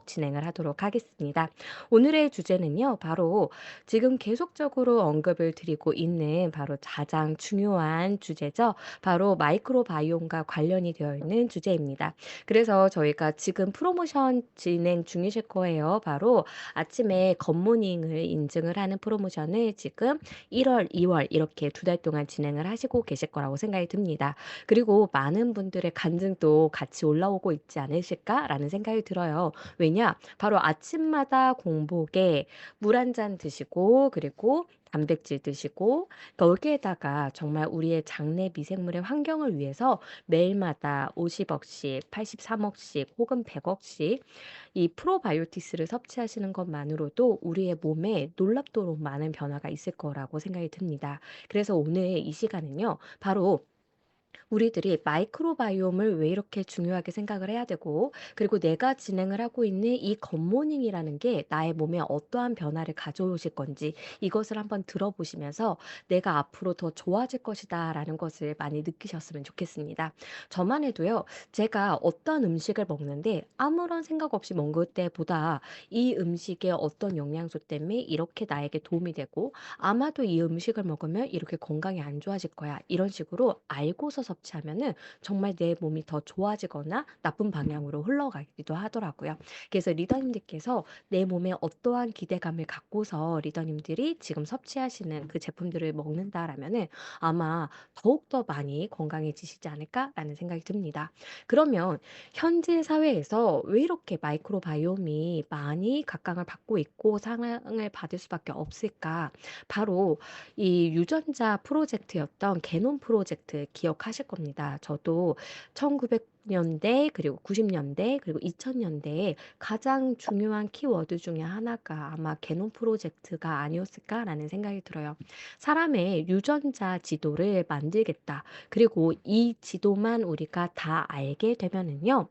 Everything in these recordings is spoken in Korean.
진행을 하도록 하겠습니다. 오늘의 주제는요, 바로 지금 계속적으로 언급을 드리고 있는 바로 가장 중요한 주제죠. 바로 마이크로바이옴과 관련이 되어 있는 주제입니다. 그래서 저희가 지금 프로모션 진행 중이실 거예요. 바로 아침에 굿모닝을 인증을 하는 프로모션을 지금 1월, 2월 이렇게 2달 동안 진행을 하시고 계실 거라고 생각이 듭니다. 그리고 많은 분들의 간증도 같이 올라오고 있지 않으실까라는 생각이 들어요. 왜냐? 바로 아침마다 공복에 물 한 잔 드시고 그리고 단백질 드시고 거기에다가 정말 우리의 장내 미생물의 환경을 위해서 매일마다 50 억씩, 83 억씩 혹은 100 억씩 이 프로바이오틱스를 섭취하시는 것만으로도 우리의 몸에 놀랍도록 많은 변화가 있을 거라고 생각이 듭니다. 그래서 오늘 이 시간은요. 바로 우리들이 마이크로바이옴을 왜 이렇게 중요하게 생각을 해야 되고, 그리고 내가 진행을 하고 있는 이 굿모닝이라는 게 나의 몸에 어떠한 변화를 가져오실 건지 이것을 한번 들어보시면서 내가 앞으로 더 좋아질 것이다라는 것을 많이 느끼셨으면 좋겠습니다. 저만 해도요, 제가 어떤 음식을 먹는데 아무런 생각 없이 먹을 때보다 이 음식의 어떤 영양소 때문에 이렇게 나에게 도움이 되고 아마도 이 음식을 먹으면 이렇게 건강이 안 좋아질 거야. 이런 식으로 알고서 섭취하면은 정말 내 몸이 더 좋아지거나 나쁜 방향으로 흘러가기도 하더라고요. 그래서 리더님들께서 내 몸에 어떠한 기대감을 갖고서 리더님들이 지금 섭취하시는 그 제품들을 먹는다라면은 아마 더욱더 많이 건강해지시지 않을까라는 생각이 듭니다. 그러면 현재 사회에서 왜 이렇게 마이크로바이옴이 많이 각광을 받고 있고 사랑을 받을 수밖에 없을까? 바로 이 유전자 프로젝트였던 게놈 프로젝트 기억하실 겁니다. 저도 1900년대 그리고 90년대 그리고 2000년대에 가장 중요한 키워드 중에 하나가 아마 게놈 프로젝트가 아니었을까라는 생각이 들어요. 사람의 유전자 지도를 만들겠다. 그리고 이 지도만 우리가 다 알게 되면은요.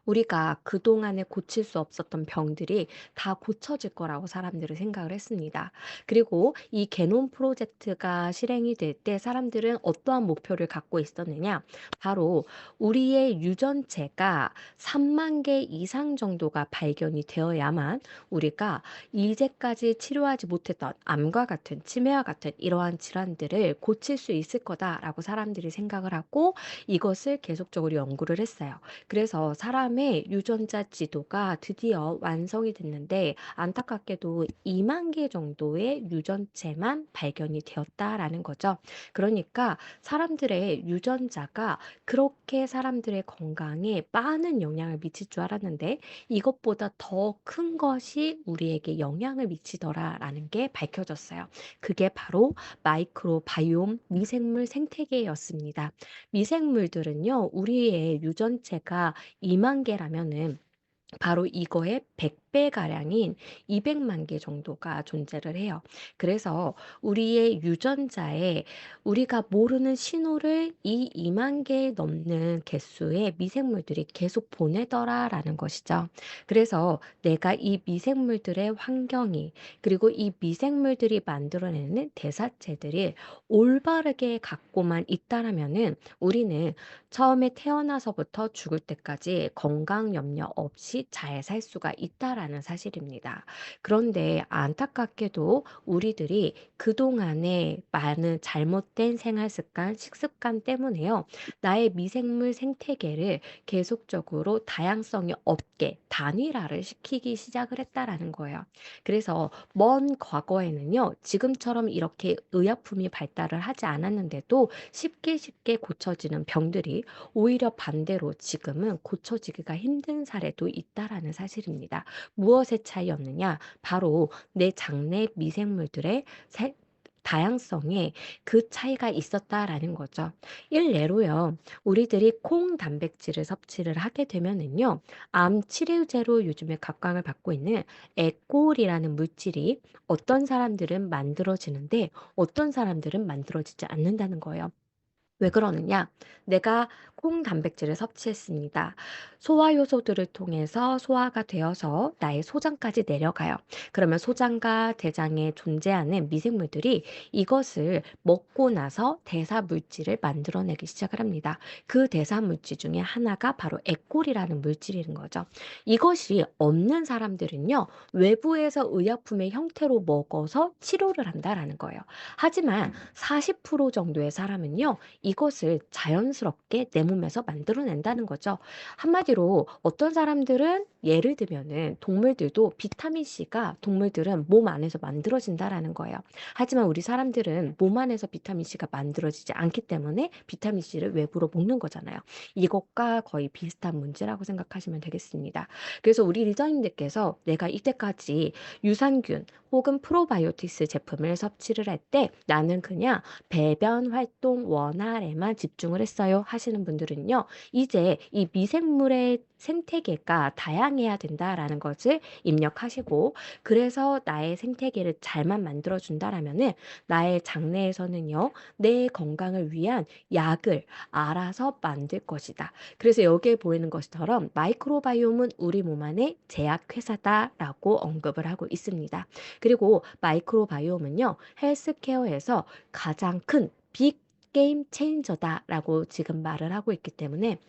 우리가 그동안에 고칠 수 없었던 병들이 다 고쳐질 거라고 사람들은 생각을 했습니다. 그리고 이 게놈 프로젝트가 실행이 될 때 사람들은 어떠한 목표를 갖고 있었느냐? 바로 우리의 유전체가 3만 개 이상 정도가 발견이 되어야만 우리가 이제까지 치료하지 못했던 암과 같은 치매와 같은 이러한 질환들을 고칠 수 있을 거다라고 사람들이 생각을 하고 이것을 계속적으로 연구를 했어요. 그래서 사람의 유전자 지도가 드디어 완성이 됐는데 안타깝게도 2만 개 정도의 유전체만 발견이 되었다라는 거죠. 그러니까 사람들의 유전자가 그렇게 사람들의 건강에 많은 영향을 미칠 줄 알았는데 이것보다 더 큰 것이 우리에게 영향을 미치더라라는 게 밝혀졌어요. 그게 바로 마이크로바이옴 미생물 생태계였습니다. 미생물들은요, 우리의 유전체가 2만 개라면은 바로 이거의 100배 가량인 200만 개 정도가 존재를 해요. 그래서 우리의 유전자에 우리가 모르는 신호를 이 2만 개 넘는 개수의 미생물들이 계속 보내더라라는 것이죠. 그래서 내가 이 미생물들의 환경이 그리고 이 미생물들이 만들어내는 대사체들이 올바르게 갖고만 있다라면은 우리는 처음에 태어나서부터 죽을 때까지 건강 염려 없이 잘 살 수가 있다라는 사실입니다. 그런데 안타깝게도 우리들이 그동안에 많은 잘못된 생활 습관, 식습관 때문에요. 나의 미생물 생태계를 계속적으로 다양성이 없게 단일화를 시키기 시작을 했다라는 거예요. 그래서 먼 과거에는요. 지금처럼 이렇게 의약품이 발달을 하지 않았는데도 쉽게 쉽게 고쳐지는 병들이 오히려 반대로 지금은 고쳐지기가 힘든 사례도 있다라는 사실입니다. 무엇의 차이였느냐? 바로 내 장내 미생물들의 다양성에 그 차이가 있었다라는 거죠. 일례로요, 우리들이 콩 단백질을 섭취를 하게 되면은요, 암 치료제로 요즘에 각광을 받고 있는 에꼴이라는 물질이 어떤 사람들은 만들어지는데 어떤 사람들은 만들어지지 않는다는 거예요. 왜 그러느냐? 내가 콩 단백질을 섭취했습니다. 소화 요소들을 통해서 소화가 되어서 나의 소장까지 내려가요. 그러면 소장과 대장에 존재하는 미생물들이 이것을 먹고 나서 대사 물질을 만들어내기 시작을 합니다. 그 대사 물질 중에 하나가 바로 에꼴이라는 물질인 거죠. 이것이 없는 사람들은요, 외부에서 의약품의 형태로 먹어서 치료를 한다라는 거예요. 하지만 40% 정도의 사람은요, 이것을 자연스럽게 내 몸에서 만들어낸다는 거죠. 한마디로 어떤 사람들은 예를 들면은 동물들도 비타민 C가 동물들은 몸 안에서 만들어진다라는 거예요. 하지만 우리 사람들은 몸 안에서 비타민 C가 만들어지지 않기 때문에 비타민 C를 외부로 먹는 거잖아요. 이것과 거의 비슷한 문제라고 생각하시면 되겠습니다. 그래서 우리 리더님들께서 내가 이때까지 유산균 혹은 프로바이오틱스 제품을 섭취를 할 때 나는 그냥 배변 활동 원활에만 집중을 했어요 하시는 분들은요. 이제 이 미생물의 생태계가 다양해야 된다라는 것을 입력하시고, 그래서 나의 생태계를 잘만 만들어 준다라면은 나의 장내에서는요. 내 건강을 위한 약을 알아서 만들 것이다. 그래서 여기에 보이는 것처럼 마이크로바이옴은 우리 몸 안의 제약회사다라고 언급을 하고 있습니다. 그리고 마이크로바이옴은요. 헬스케어에서 가장 큰 빅 게임 체인저다라고 지금 말을 하고 있기 때문에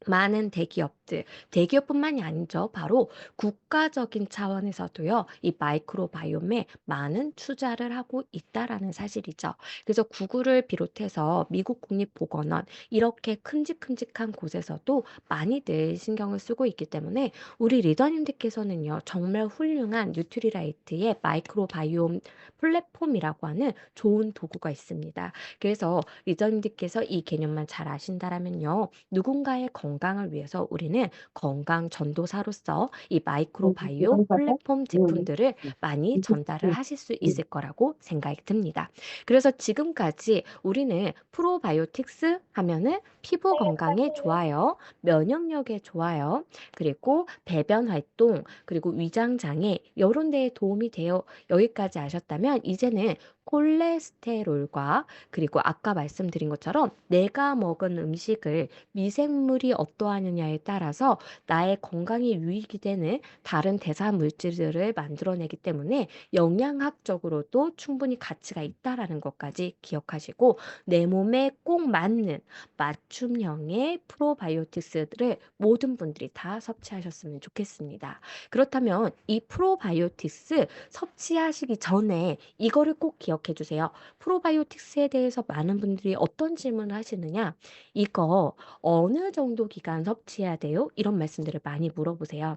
많은 대기업들, 대기업뿐만이 아니죠. 바로 국가적인 차원에서도요, 이 마이크로바이옴에 많은 투자를 하고 있다라는 사실이죠. 그래서 구글을 비롯해서 미국 국립보건원, 이렇게 큼직큼직한 곳에서도 많이들 신경을 쓰고 있기 때문에 우리 리더님들께서는요, 정말 훌륭한 뉴트리라이트의 마이크로바이옴 플랫폼이라고 하는 좋은 도구가 있습니다. 그래서 리더님들께서 이 개념만 잘 아신다라면요, 누군가의 건강을 위해서 우리는 건강 전도사로서 이 마이크로바이오 플랫폼 제품들을 많이 전달을 하실 수 있을 거라고 생각이 듭니다. 그래서 지금까지 우리는 프로바이오틱스 하면은 피부 건강에 좋아요, 면역력에 좋아요, 그리고 배변 활동, 그리고 위장 장애 이런 데에 도움이 돼요. 여기까지 아셨다면 이제는 콜레스테롤과, 그리고 아까 말씀드린 것처럼 내가 먹은 음식을 미생물이 어떠하느냐에 따라서 나의 건강에 유익이 되는 다른 대사 물질들을 만들어내기 때문에 영양학적으로도 충분히 가치가 있다라는 것까지 기억하시고, 내 몸에 꼭 맞는 맞춤형의 프로바이오틱스를 모든 분들이 다 섭취하셨으면 좋겠습니다. 그렇다면 이 프로바이오틱스 섭취하시기 전에 이거를 꼭 기억해 주세요. 프로바이오틱스에 대해서 많은 분들이 어떤 질문을 하시느냐? 이거 어느 정도 기간 섭취해야 돼요? 이런 말씀들을 많이 물어보세요.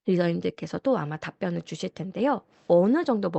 리더님들께서도 아마 답변을 주실 텐데요. 어느 정도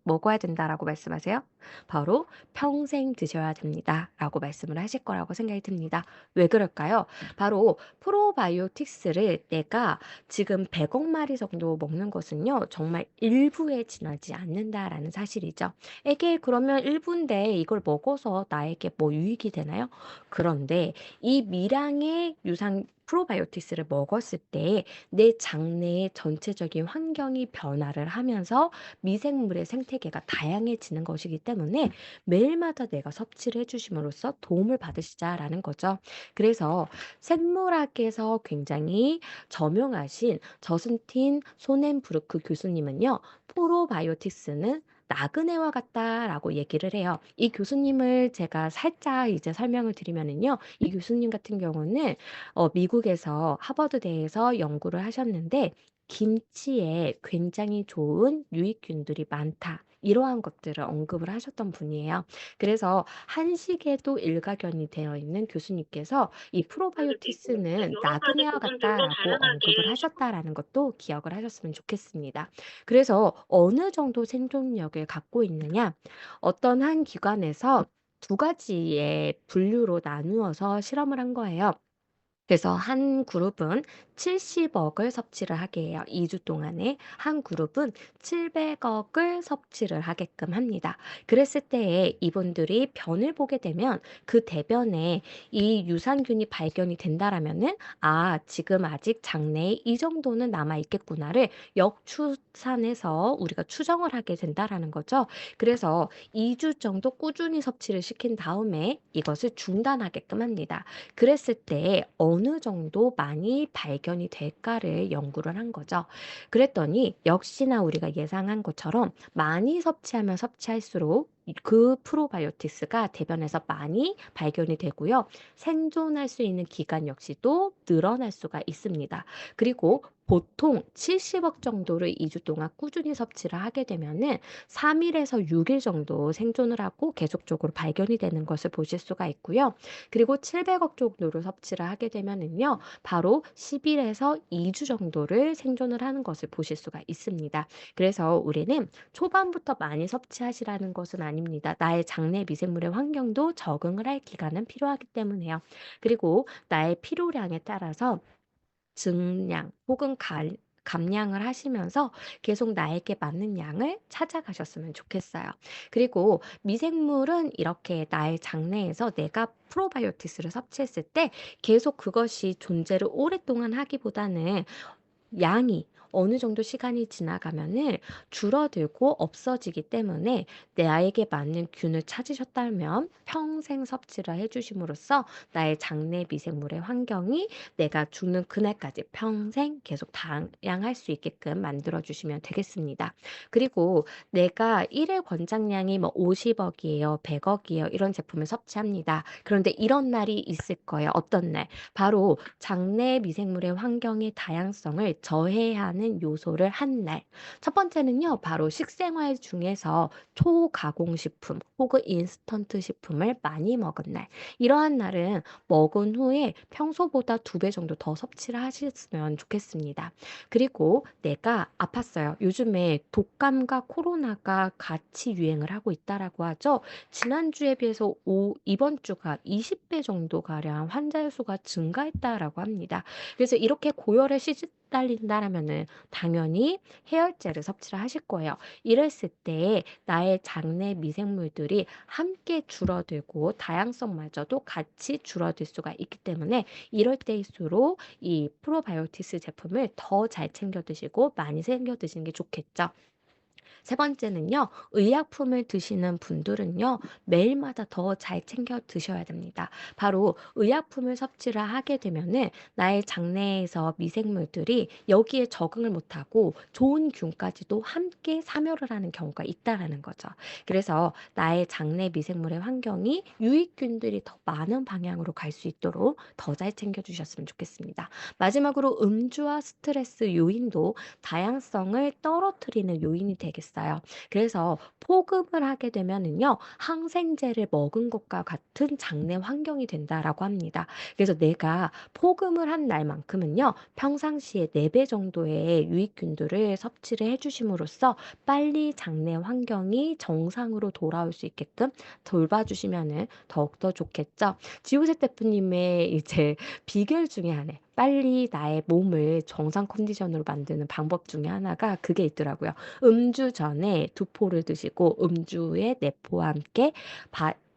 먹어야 된다라고 말씀하세요? 바로 평생 드셔야 됩니다라고 말씀을 하실 거라고 생각이 듭니다. 왜 그럴까요? 바로 프로바이오틱스를 내가 지금 100억 마리 정도 먹는 것은요, 정말 일부에 지나지 않는다라는 사실이죠. 이게 그러면 일부인데 이걸 먹어서 나에게 뭐 유익이 되나요? 그런데 이 미량의 유산 프로바이오틱스를 먹었을 때 내 장내의 전체적인 환경이 변화를 하면서 미생물의 생태계가 다양해지는 것이기 때문에 매일마다 내가 섭취를 해주심으로써 도움을 받으시자라는 거죠. 그래서 생물학에서 굉장히 저명하신 저스틴 소넨부르크 교수님은요, 프로바이오틱스는 나그네와 같다라고 얘기를 해요. 이 교수님을 제가 살짝 이제 설명을 드리면은요, 이 교수님 같은 경우는 미국에서 하버드대에서 연구를 하셨는데 김치에 굉장히 좋은 유익균들이 많다. 이러한 것들을 언급을 하셨던 분이에요. 그래서 한식에도 일가견이 되어 있는 교수님께서 이 그리고 프로바이오티스는 여러 가지 나그네와 부분들로 같다라고 언급을 다양하게 하셨다라는 것도 기억을 하셨으면 좋겠습니다. 그래서 어느 정도 생존력을 갖고 있느냐? 어떤 한 기관에서 두 가지의 분류로 나누어서 실험을 한 거예요. 그래서 한 그룹은 70억을 섭취를 하게 해요. 2주 동안에 한 그룹은 700억을 섭취를 하게끔 합니다. 그랬을 때에 이분들이 변을 보게 되면 그 대변에 이 유산균이 발견이 된다라면은 '아 지금 아직 장내에 이 정도는 남아 있겠구나.'를 역추산해서 우리가 추정을 하게 된다라는 거죠. 그래서 2주 정도 꾸준히 섭취를 시킨 다음에 이것을 중단하게끔 합니다. 그랬을 때 어느 정도 많이 발견이 될까를 연구를 한 거죠. 그랬더니 역시나 우리가 예상한 것처럼 많이 섭취하면 섭취할수록 그 프로바이오틱스가 대변에서 많이 발견이 되고요. 생존할 수 있는 기간 역시도 늘어날 수가 있습니다. 그리고 보통 70억 정도를 2주 동안 꾸준히 섭취를 하게 되면은 3 일에서 6일 정도 생존을 하고 계속적으로 발견이 되는 것을 보실 수가 있고요. 그리고 700억 정도를 섭취를 하게 되면은요. 바로 10 일에서 2주 정도를 생존을 하는 것을 보실 수가 있습니다. 그래서 우리는 초반부터 많이 섭취하시라는 것은 아닙니다. 나의 장내 미생물의 환경도 적응을 할 기간은 필요하기 때문에요. 그리고 나의 필요량에 따라서 증량 혹은 갈 감량을 하시면서 계속 나에게 맞는 양을 찾아가셨으면 좋겠어요. 그리고 미생물은 이렇게 나의 장내에서 내가 프로바이오틱스를 섭취했을 때 계속 그것이 존재를 오랫동안 하기보다는 양이 어느 정도 시간이 지나가면은 줄어들고 없어지기 때문에 나에게 맞는 균을 찾으셨다면 평생 섭취를 해 주심으로써 나의 장내 미생물의 환경이 내가 죽는 그날까지 평생 계속 다양할 수 있게끔 만들어 주시면 되겠습니다. 그리고 내가 일일 권장량이 뭐 50억 이에요. 100억 이에요. 이런 제품을 섭취합니다. 그런데 이런 날이 있을 거예요. 어떤 날? 바로 장내 미생물의 환경의 다양성을 저해하는 요소를 한 날. 첫 번째는요. 바로 식생활 중에서 초가공식품 혹은 인스턴트 식품을 많이 먹은 날. 이러한 날은 먹은 후에 평소보다 2배 정도 더 섭취를 하셨으면 좋겠습니다. 그리고 내가 아팠어요. 요즘에 독감과 코로나가 같이 유행을 하고 있다라고 하죠. 지난주에 비해서 이번 주가 20배 정도 가량 환자 수가 증가했다라고 합니다. 그래서 이렇게 고열에 시달린다라면은 당연히 해열제를 섭취를 하실 거예요. 이랬을 때 나의 장내 미생물들이 함께 줄어들고 다양성마저도 같이 줄어들 수가 있기 때문에 이럴 때일수록 이 프로바이오티스 제품을 더 잘 챙겨 드시고 많이 챙겨 드시는 게 좋겠죠. 세 번째는요. 의약품을 드시는 분들은요. 매일마다 더 잘 챙겨 드셔야 됩니다. 바로 의약품을 섭취를 하게 되면은 나의 장내에서 미생물들이 여기에 적응을 못하고 좋은 균까지도 함께 사멸을 하는 경우가 있다라는 거죠. 그래서 나의 장내 미생물의 환경이 유익균들이 더 많은 방향으로 갈 수 있도록 더 잘 챙겨 주셨으면 좋겠습니다. 마지막으로 음주와 스트레스 요인도 다양성을 떨어뜨리는 요인이 되겠어요. 그래서 폭음을 하게 되면은요. 항생제를 먹은 것과 같은 장내 환경이 된다라고 합니다. 그래서 내가 폭음을 한 날만큼은요. 평상시에 4배 정도의 유익균들을 섭취를 해 주심으로써 빨리 장내 환경이 정상으로 돌아올 수 있게끔 돌봐주시면은 더욱더 좋겠죠. 지우세 대표님의 이제 비결 중에 하나 빨리 나의 몸을 정상 컨디션으로 만드는 방법 중에 하나가 그게 있더라고요. 음주 전에 두포를 드시고 음주에 내포와 함께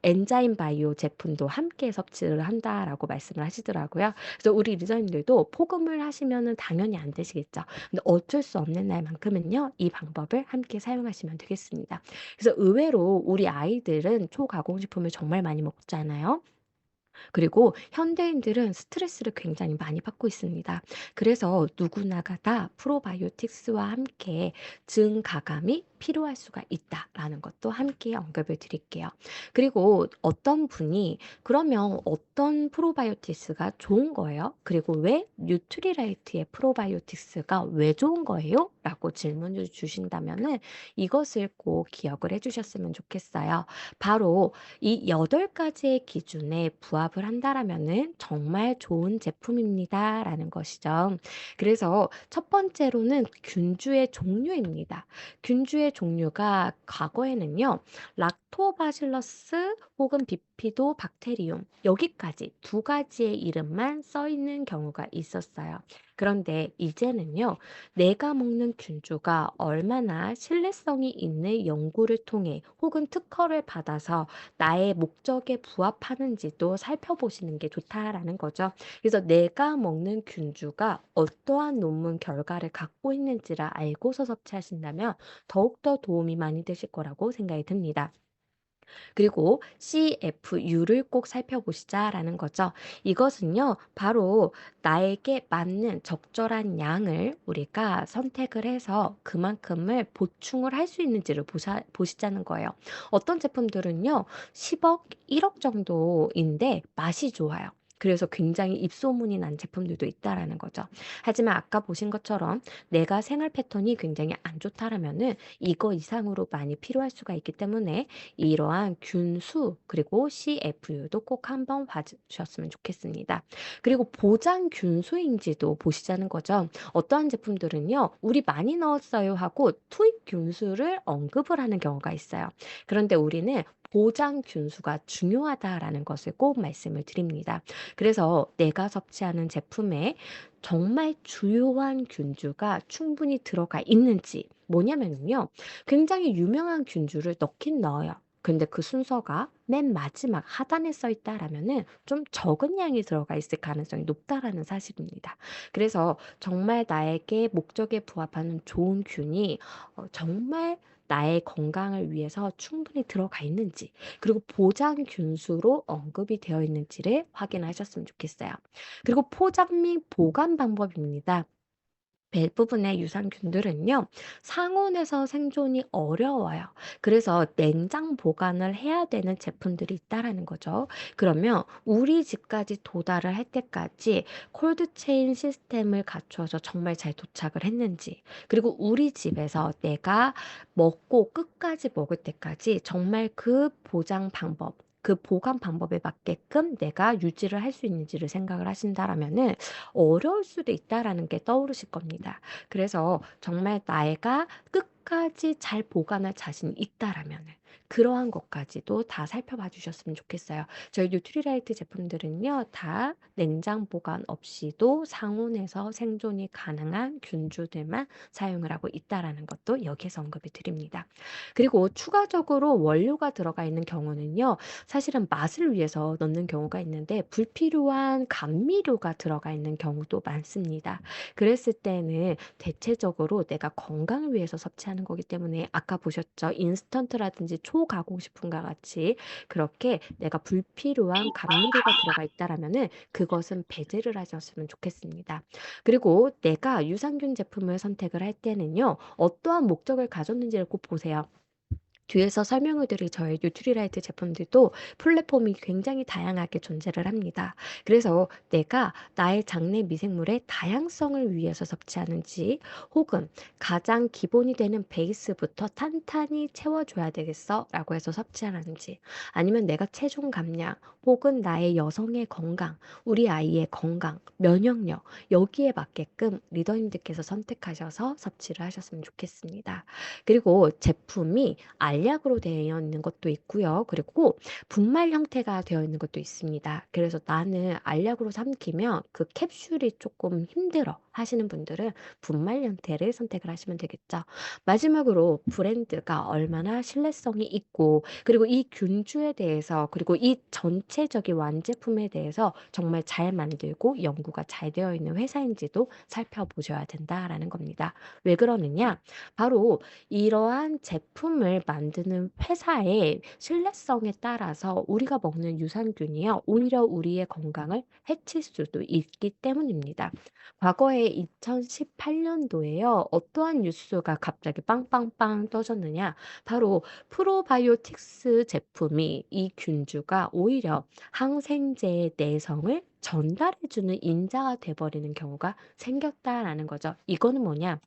엔자임 바이오 제품도 함께 섭취를 한다라고 말씀을 하시더라고요. 그래서 우리 유저님들도 폭음을 하시면은 당연히 안 되시겠죠. 근데 어쩔 수 없는 날만큼은요. 이 방법을 함께 사용하시면 되겠습니다. 그래서 의외로 우리 아이들은 초가공식품을 정말 많이 먹잖아요. 그리고 현대인들은 스트레스를 굉장히 많이 받고 있습니다. 그래서 누구나가 다 프로바이오틱스와 함께 증가감이 필요할 수가 있다라는 것도 함께 언급을 드릴게요. 그리고 어떤 분이 그러면 어떤 프로바이오틱스가 좋은 거예요? 그리고 왜 뉴트리라이트의 프로바이오틱스가 왜 좋은 거예요? 라고 질문을 주신다면은 이것을 꼭 기억을 해주셨으면 좋겠어요. 바로 이 8가지의 기준에 부합을 한다라면은 정말 좋은 제품입니다라는 것이죠. 그래서 첫 번째로는 균주의 종류입니다. 균주의 종류가 과거에는요. 락토바실러스 혹은 비피도 박테리움 여기까지 두 가지의 이름만 써 있는 경우가 있었어요. 그런데 이제는요, 내가 먹는 균주가 얼마나 신뢰성이 있는 연구를 통해 혹은 특허를 받아서 나의 목적에 부합하는지도 살펴보시는 게 좋다라는 거죠. 그래서 내가 먹는 균주가 어떠한 논문 결과를 갖고 있는지를 알고서 섭취하신다면 더욱더 도움이 많이 되실 거라고 생각이 듭니다. 그리고 CFU를 꼭 살펴보시자라는 거죠. 이것은요, 바로 나에게 맞는 적절한 양을 우리가 선택을 해서 그만큼을 보충을 할 수 있는지를 보시자는 거예요. 어떤 제품들은요, 10억, 1억 정도인데 맛이 좋아요. 그래서 굉장히 입소문이 난 제품들도 있다라는 거죠. 하지만 아까 보신 것처럼 내가 생활 패턴이 굉장히 안 좋다라면은 이거 이상으로 많이 필요할 수가 있기 때문에 이러한 균수 그리고 CFU도 꼭 한번 봐주셨으면 좋겠습니다. 그리고 보장 균수인지도 보시자는 거죠. 어떠한 제품들은요, 우리 많이 넣었어요 하고 투입 균수를 언급을 하는 경우가 있어요. 그런데 우리는 보장 균수가 중요하다라는 것을 꼭 말씀을 드립니다. 그래서 내가 섭취하는 제품에 정말 주요한 균주가 충분히 들어가 있는지 뭐냐면요. 굉장히 유명한 균주를 넣긴 넣어요. 근데 그 순서가 맨 마지막 하단에 써 있다라면은 좀 적은 양이 들어가 있을 가능성이 높다라는 사실입니다. 그래서 정말 나에게 목적에 부합하는 좋은 균이 정말 나의 건강을 위해서 충분히 들어가 있는지, 그리고 보장 균수로 언급이 되어 있는지를 확인하셨으면 좋겠어요. 그리고 포장 및 보관 방법입니다. 대부분의 유산균들은요, 상온에서 생존이 어려워요. 그래서 냉장 보관을 해야 되는 제품들이 있다라는 거죠. 그러면 우리 집까지 도달을 할 때까지 콜드체인 시스템을 갖춰서 정말 잘 도착을 했는지, 그리고 우리 집에서 내가 먹고 끝까지 먹을 때까지 정말 그 보장 방법, 그 보관 방법에 맞게끔 내가 유지를 할 수 있는지를 생각을 하신다라면은 어려울 수도 있다라는 게 떠오르실 겁니다. 그래서 정말 나가 끝까지 잘 보관할 자신이 있다라면은 그러한 것까지도 다 살펴봐 주셨으면 좋겠어요. 저희 뉴트리라이트 제품들은요, 다 냉장 보관 없이도 상온에서 생존이 가능한 균주들만 사용을 하고 있다라는 것도 여기에서 언급을 드립니다. 그리고 추가적으로 원료가 들어가 있는 경우는요, 사실은 맛을 위해서 넣는 경우가 있는데 불필요한 감미료가 들어가 있는 경우도 많습니다. 그랬을 때는 대체적으로 내가 건강을 위해서 섭취하는 거기 때문에 아까 보셨죠? 인스턴트라든지 초가공식품과 같이 그렇게 내가 불필요한 감미료가 들어가 있다라면은 그것은 배제를 하셨으면 좋겠습니다. 그리고 내가 유산균 제품을 선택을 할 때는요, 어떠한 목적을 가졌는지를 꼭 보세요. 뒤에서 설명을 드릴 저의 뉴트리라이트 제품들도 플랫폼이 굉장히 다양하게 존재를 합니다. 그래서 내가 나의 장내 미생물의 다양성을 위해서 섭취하는지, 혹은 가장 기본이 되는 베이스부터 탄탄히 채워줘야 되겠어 라고 해서 섭취하는지, 아니면 내가 체중 감량 혹은 나의 여성의 건강, 우리 아이의 건강, 면역력 여기에 맞게끔 리더님들께서 선택하셔서 섭취를 하셨으면 좋겠습니다. 그리고 제품이 알약으로 되어 있는 것도 있고요. 그리고 분말 형태가 되어 있는 것도 있습니다. 그래서 나는 알약으로 삼키면 그 캡슐이 조금 힘들어 하시는 분들은 분말 형태를 선택을 하시면 되겠죠. 마지막으로 브랜드가 얼마나 신뢰성이 있고, 그리고 이 균주에 대해서, 그리고 이 전체적인 완제품에 대해서 정말 잘 만들고 연구가 잘 되어 있는 회사인지도 살펴보셔야 된다라는 겁니다. 왜 그러느냐? 바로 이러한 제품을 만드는 회사의 신뢰성에 따라서 우리가 먹는 유산균이요, 오히려 우리의 건강을 해칠 수도 있기 때문입니다. 과거에 2018년도에요, 어떠한 뉴스가 갑자기 빵빵빵 떠졌느냐? 바로 프로바이오틱스 제품이 이 균주가 오히려 항생제의 내성을 전달해주는 인자가 돼버리는 경우가 생겼다라는 거죠. 이거는 뭐냐?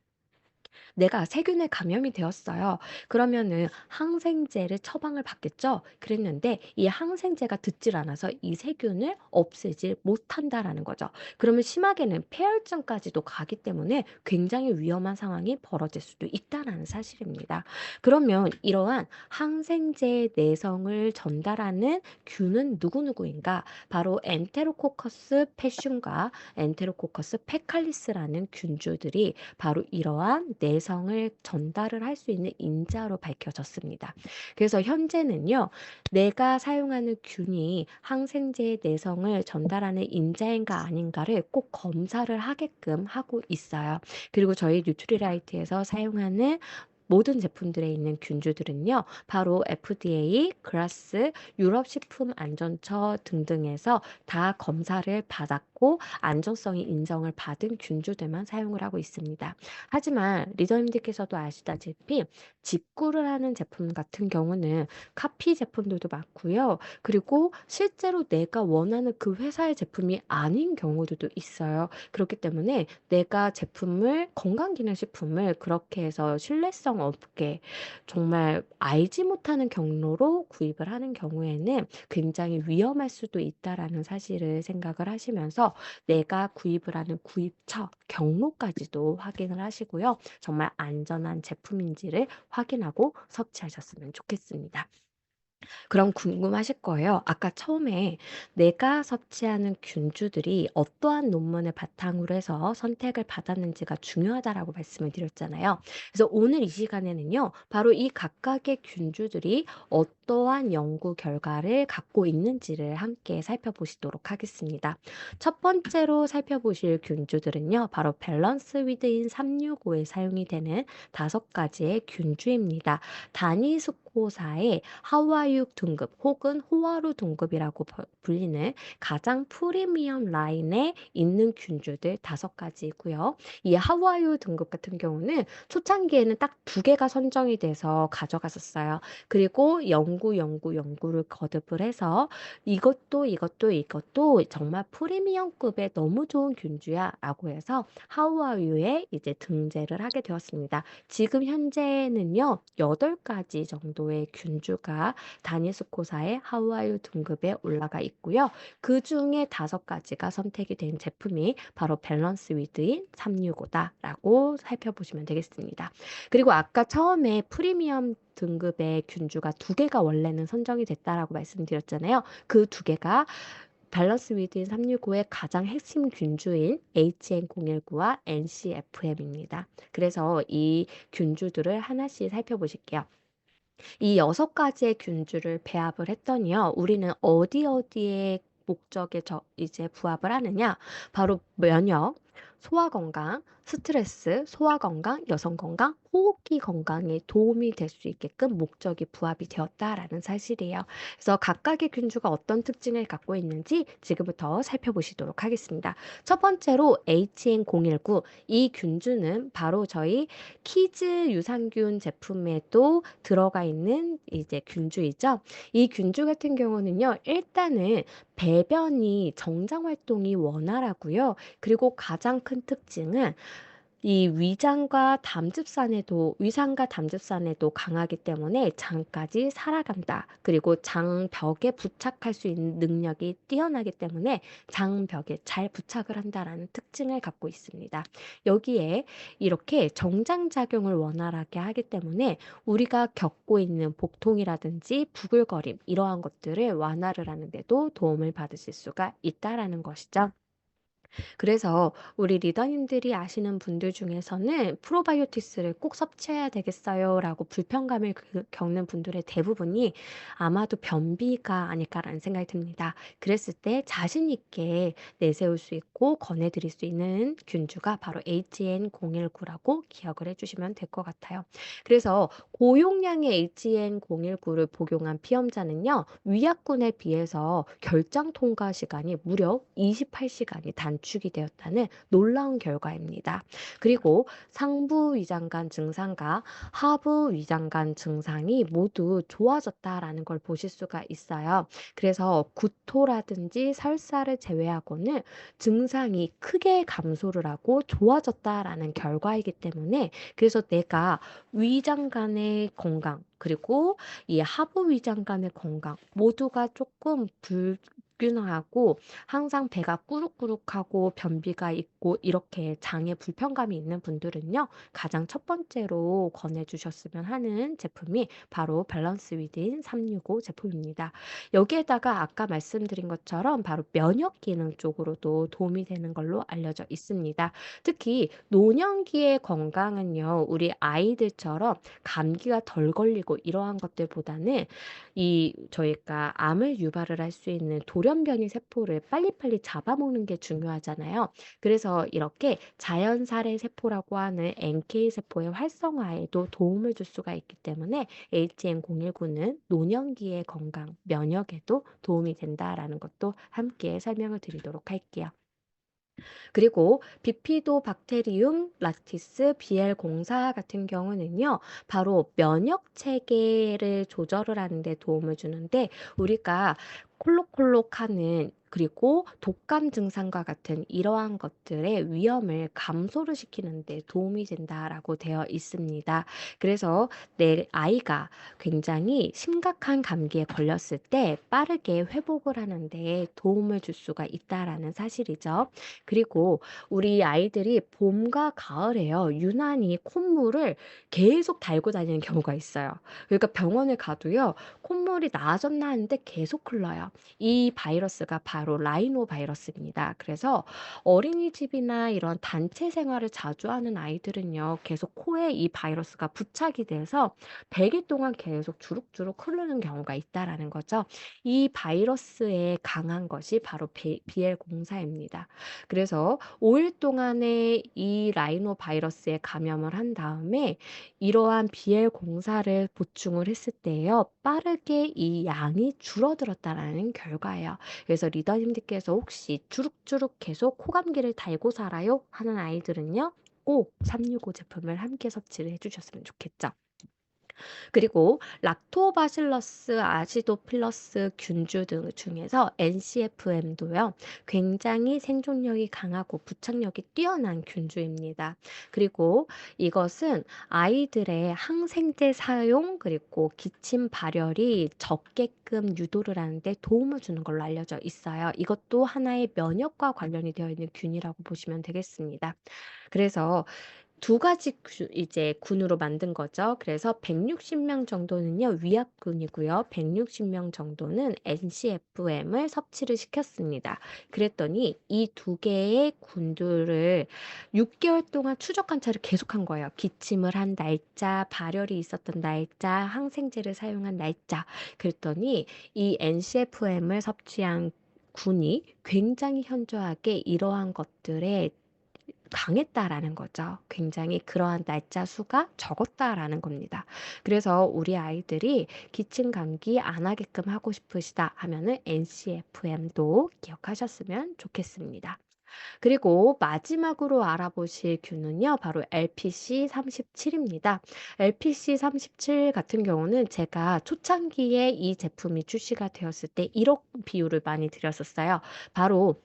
내가 세균에 감염이 되었어요. 그러면은 항생제를 처방을 받겠죠. 그랬는데 이 항생제가 듣질 않아서 이 세균을 없애질 못한다라는 거죠. 그러면 심하게는 폐혈증까지도 가기 때문에 굉장히 위험한 상황이 벌어질 수도 있다라는 사실입니다. 그러면 이러한 항생제의 내성을 전달하는 균은 누구누구인가? 바로 엔테로코커스 패슘과 엔테로코커스 페칼리스라는 균주들이 바로 이러한 내성을 전달을 할 수 있는 인자로 밝혀졌습니다. 그래서 현재는요, 내가 사용하는 균이 항생제의 내성을 전달하는 인자인가 아닌가를 꼭 검사를 하게끔 하고 있어요. 그리고 저희 뉴트리라이트에서 사용하는 모든 제품들에 있는 균주들은요, 바로 FDA, 그라스, 유럽식품안전처 등등에서 다 검사를 받았고 안전성이 인정을 받은 균주들만 사용을 하고 있습니다. 하지만 리더님들께서도 아시다시피 직구를 하는 제품 같은 경우는 카피 제품들도 많고요. 그리고 실제로 내가 원하는 그 회사의 제품이 아닌 경우들도 있어요. 그렇기 때문에 내가 제품을 건강기능식품을 그렇게 해서 신뢰성 없게 정말 알지 못하는 경로로 구입을 하는 경우에는 굉장히 위험할 수도 있다라는 사실을 생각을 하시면서 내가 구입을 하는 구입처 경로까지도 확인을 하시고요. 정말 안전한 제품인지를 확인하고 섭취하셨으면 좋겠습니다. 그럼 궁금하실 거예요. 아까 처음에 내가 섭취하는 균주들이 어떠한 논문을 바탕으로 해서 선택을 받았는지가 중요하다라고 말씀을 드렸잖아요. 그래서 오늘 이 시간에는요, 바로 이 각각의 균주들이 어떠한 연구 결과를 갖고 있는지를 함께 살펴보시도록 하겠습니다. 첫 번째로 살펴보실 균주들은요, 바로 밸런스 위드인 365에 사용이 되는 5가지의 균주입니다. 다니스코사의 하와유 등급 혹은 호화루 등급이라고 불리는 가장 프리미엄 라인에 있는 균주들 5가지이고요. 이 하와유 등급 같은 경우는 초창기에는 딱 2개가 선정이 돼서 가져갔었어요. 그리고 연구를 거듭을 해서 이것도 정말 프리미엄급의 너무 좋은 균주야라고 해서 하와유에 이제 등재를 하게 되었습니다. 지금 현재는요, 8가지 정도의 균주가 다니스코사의 하와이유 등급에 올라가 있고요. 그 중에 5가지가 선택이 된 제품이 바로 밸런스 위드인 365다라고 살펴보시면 되겠습니다. 그리고 아까 처음에 프리미엄 등급의 균주가 2개가 원래는 선정이 됐다라고 말씀드렸잖아요. 그 2개가 밸런스 위드인 365의 가장 핵심 균주인 HN019와 NCFM입니다. 그래서 이 균주들을 하나씩 살펴보실게요. 이 6가지의 균주를 배합을 했더니요, 우리는 어디에 목적에 이제 부합을 하느냐? 바로 면역, 소화 건강, 스트레스, 소화 건강, 여성 건강, 호흡기 건강에 도움이 될 수 있게끔 목적이 부합이 되었다라는 사실이에요. 그래서 각각의 균주가 어떤 특징을 갖고 있는지 지금부터 살펴보시도록 하겠습니다. 첫 번째로 HN019, 이 균주는 바로 저희 키즈 유산균 제품에도 들어가 있는 이제 균주이죠. 이 균주 같은 경우는요, 일단은 배변이 정장 활동이 원활하고요. 그리고 가장 큰 특징은 이 위장과 담즙산에도 강하기 때문에 장까지 살아간다. 그리고 장벽에 부착할 수 있는 능력이 뛰어나기 때문에 장벽에 잘 부착을 한다라는 특징을 갖고 있습니다. 여기에 이렇게 정장작용을 원활하게 하기 때문에 우리가 겪고 있는 복통이라든지 부글거림 이러한 것들을 완화를 하는 데도 도움을 받으실 수가 있다라는 것이죠. 그래서 우리 리더님들이 아시는 분들 중에서는 프로바이오틱스를 꼭 섭취해야 되겠어요라고 불편감을 겪는 분들의 대부분이 아마도 변비가 아닐까라는 생각이 듭니다. 그랬을 때 자신 있게 내세울 수 있고 권해드릴 수 있는 균주가 바로 HN019라고 기억을 해주시면 될 것 같아요. 그래서 고용량의 HN019를 복용한 피험자는요, 위약군에 비해서 결장 통과 시간이 무려 28시간이 단축 감축이 되었다는 놀라운 결과입니다. 그리고 상부 위장관 증상과 하부 위장관 증상이 모두 좋아졌다라는 걸 보실 수가 있어요. 그래서 구토라든지 설사를 제외하고는 증상이 크게 감소를 하고 좋아졌다라는 결과이기 때문에, 그래서 내가 위장관의 건강 그리고 이 하부 위장관의 건강 모두가 조금 불균형하고 항상 배가 꾸룩꾸룩하고 변비가 있고 이렇게 장에 불편감이 있는 분들은요, 가장 첫 번째로 권해 주셨으면 하는 제품이 바로 밸런스 위딘 365 제품입니다. 여기에다가 아까 말씀드린 것처럼 바로 면역 기능 쪽으로도 도움이 되는 걸로 알려져 있습니다. 특히 노년기의 건강은요, 우리 아이들처럼 감기가 덜 걸리고 이러한 것들보다는 이 저희가 암을 유발을 할 수 있는 돌연변이 세포를 빨리빨리 잡아먹는 게 중요하잖아요. 그래서 이렇게 자연살해 세포라고 하는 NK 세포의 활성화에도 도움을 줄 수가 있기 때문에 HN019는 노년기의 건강, 면역에도 도움이 된다라는 것도 함께 설명을 드리도록 할게요. 그리고 비피도박테리움 락티스 BL04 같은 경우는요, 바로 면역 체계를 조절을 하는 데 도움을 주는데, 우리가 콜록콜록하는 그리고 독감 증상과 같은 이러한 것들의 위험을 감소를 시키는 데 도움이 된다라고 되어 있습니다. 그래서 내 아이가 굉장히 심각한 감기에 걸렸을 때 빠르게 회복을 하는 데 도움을 줄 수가 있다라는 사실이죠. 그리고 우리 아이들이 봄과 가을에요, 유난히 콧물을 계속 달고 다니는 경우가 있어요. 그러니까 병원에 가도요, 콧물이 나아졌나 하는데 계속 흘러요. 이 바이러스가 바로 라이노 바이러스입니다. 그래서 어린이집이나 이런 단체 생활을 자주 하는 아이들은요, 계속 코에 이 바이러스가 부착이 돼서 100일 동안 계속 주룩주룩 흐르는 경우가 있다라는 거죠. 이 바이러스에 강한 것이 바로 BL04입니다. 그래서 5일 동안의 이 라이노 바이러스에 감염을 한 다음에 이러한 BL04를 보충을 했을 때요, 빠르게 이 양이 줄어들었다라는 결과예요. 그래서 리더님들께서 혹시 주룩주룩 계속 코감기를 달고 살아요 하는 아이들은요, 꼭 365 제품을 함께 섭취를 해주셨으면 좋겠죠. 그리고 락토바실러스 아시도필러스 균주 등 중에서 NCFM도요, 굉장히 생존력이 강하고 부착력이 뛰어난 균주입니다. 그리고 이것은 아이들의 항생제 사용 그리고 기침 발열이 적게끔 유도를 하는데 도움을 주는 걸로 알려져 있어요. 이것도 하나의 면역과 관련이 되어 있는 균이라고 보시면 되겠습니다. 그래서 두 가지 이제 군으로 만든 거죠. 그래서 160명 정도는요, 위압군이고요. 160명 정도는 NCFM을 섭취를 시켰습니다. 그랬더니 이 두 개의 군들을 6 개월 동안 추적 관찰을 계속한 거예요. 기침을 한 날짜, 발열이 있었던 날짜, 항생제를 사용한 날짜. 그랬더니 이 NCFM을 섭취한 군이 굉장히 현저하게 이러한 것들에 강했다라는 거죠. 굉장히 그러한 날짜 수가 적었다라는 겁니다. 그래서 우리 아이들이 기침 감기 안 하게끔 하고 싶으시다 하면은 NCFM도 기억하셨으면 좋겠습니다. 그리고 마지막으로 알아보실 균은요, 바로 LPC 37입니다. LPC 37 같은 경우는 제가 초창기에 이 제품이 출시가 되었을 때 이런 비유를 많이 드렸었어요. 바로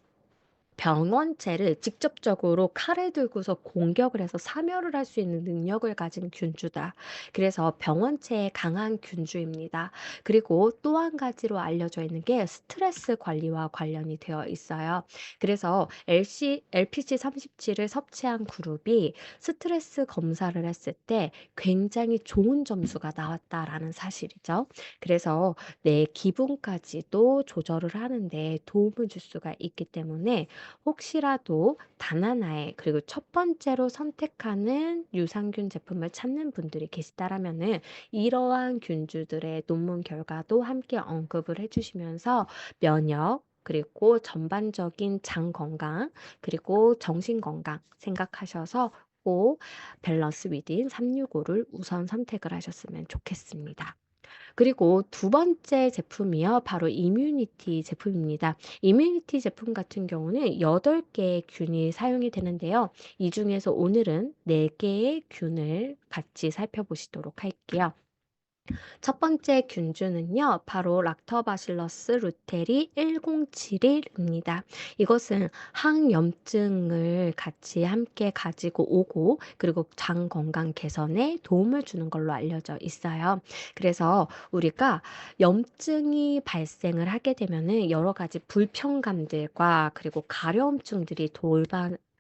병원체를 직접적으로 칼을 들고서 공격을 해서 사멸을 할 수 있는 능력을 가진 균주다. 그래서 병원체에 강한 균주입니다. 그리고 또 한 가지로 알려져 있는 게 스트레스 관리와 관련이 되어 있어요. 그래서 LPC37을 섭취한 그룹이 스트레스 검사를 했을 때 굉장히 좋은 점수가 나왔다라는 사실이죠. 그래서 내 기분까지도 조절을 하는데 도움을 줄 수가 있기 때문에, 혹시라도 단 하나의 그리고 첫 번째로 선택하는 유산균 제품을 찾는 분들이 계시다라면은 이러한 균주들의 논문 결과도 함께 언급을 해주시면서 면역 그리고 전반적인 장 건강 그리고 정신 건강 생각하셔서 꼭 밸런스 위딘 365를 우선 선택을 하셨으면 좋겠습니다. 그리고 두 번째 제품이요. 바로 이뮤니티 제품입니다. 이뮤니티 제품 같은 경우는 8 개의 균이 사용이 되는데요. 이 중에서 오늘은 4 개의 균을 같이 살펴보시도록 할게요. 첫 번째 균주는요, 바로 락터바실러스 루테리 1071입니다. 이것은 항염증을 같이 함께 가지고 오고, 그리고 장 건강 개선에 도움을 주는 걸로 알려져 있어요. 그래서 우리가 염증이 발생을 하게 되면은 여러 가지 불편감들과 그리고 가려움증들이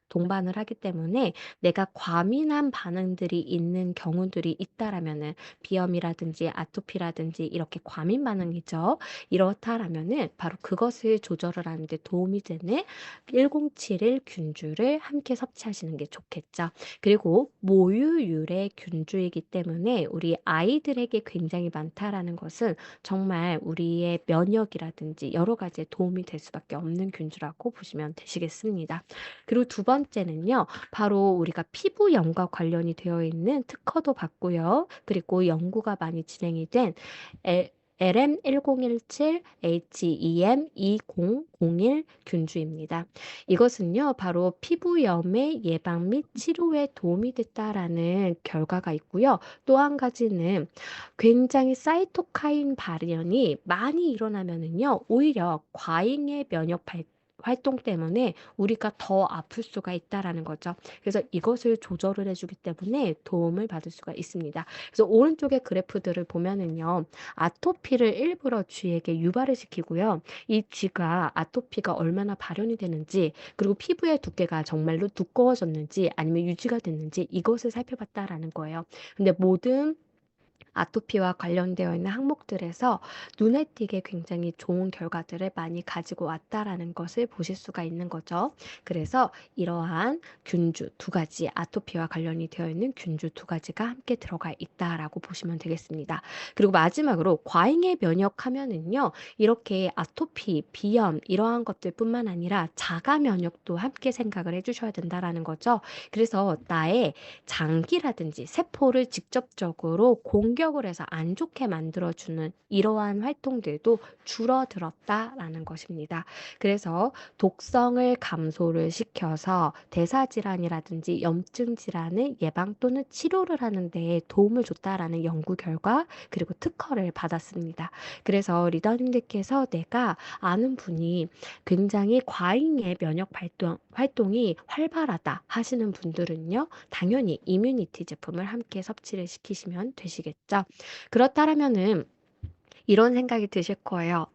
동반을 하기 때문에 내가 과민한 반응들이 있는 경우들이 있다라면은 비염이라든지 아토피라든지 이렇게 과민 반응이죠. 이렇다라면은 바로 그것을 조절을 하는 데 도움이 되는 1071 균주를 함께 섭취하시는 게 좋겠죠. 그리고 모유 유래 균주이기 때문에 우리 아이들에게 굉장히 많다라는 것은 정말 우리의 면역이라든지 여러 가지에 도움이 될 수밖에 없는 균주라고 보시면 되시겠습니다. 그리고 두 번째는요. 바로 우리가 피부염과 관련이 되어 있는 특허도 받고요. 그리고 연구가 많이 진행이 된 에 LM1017 HEM2001 균주입니다. 이것은요, 바로 피부염의 예방 및 치료에 도움이 됐다라는 결과가 있고요. 또 한 가지는 굉장히 사이토카인 발현이 많이 일어나면은요, 오히려 과잉의 면역 활동 때문에 우리가 더 아플 수가 있다라는 거죠. 그래서 이것을 조절을 해 주기 때문에 도움을 받을 수가 있습니다. 그래서 오른쪽의 그래프들을 보면은요. 아토피를 일부러 쥐에게 유발을 시키고요. 이 쥐가 아토피가 얼마나 발현이 되는지, 그리고 피부의 두께가 정말로 두꺼워졌는지 아니면 유지가 됐는지 이것을 살펴봤다라는 거예요. 근데 모든 아토피와 관련되어 있는 항목들에서 눈에 띄게 굉장히 좋은 결과들을 많이 가지고 왔다라는 것을 보실 수가 있는 거죠. 그래서 이러한 균주 두 가지, 아토피와 관련이 되어 있는 균주 두 가지가 함께 들어가 있다라고 보시면 되겠습니다. 그리고 마지막으로 과잉의 면역하면은요, 이렇게 아토피, 비염 이러한 것들뿐만 아니라 자가 면역도 함께 생각을 해주셔야 된다라는 거죠. 그래서 나의 장기라든지 세포를 직접적으로 공격을 해서 안 좋게 만들어주는 이러한 활동들도 줄어들었다라는 것입니다. 그래서 독성을 감소를 시켜서 대사질환이라든지 염증 질환을 예방 또는 치료를 하는 데 도움을 줬다라는 연구 결과 그리고 특허를 받았습니다. 그래서 리더님들께서 내가 아는 분이 굉장히 과잉의 면역 활동이 활발하다 하시는 분들은요. 당연히 이뮤니티 제품을 함께 섭취를 시키시면 되시겠죠. 그렇다면은 이런 생각이 드실 거예요.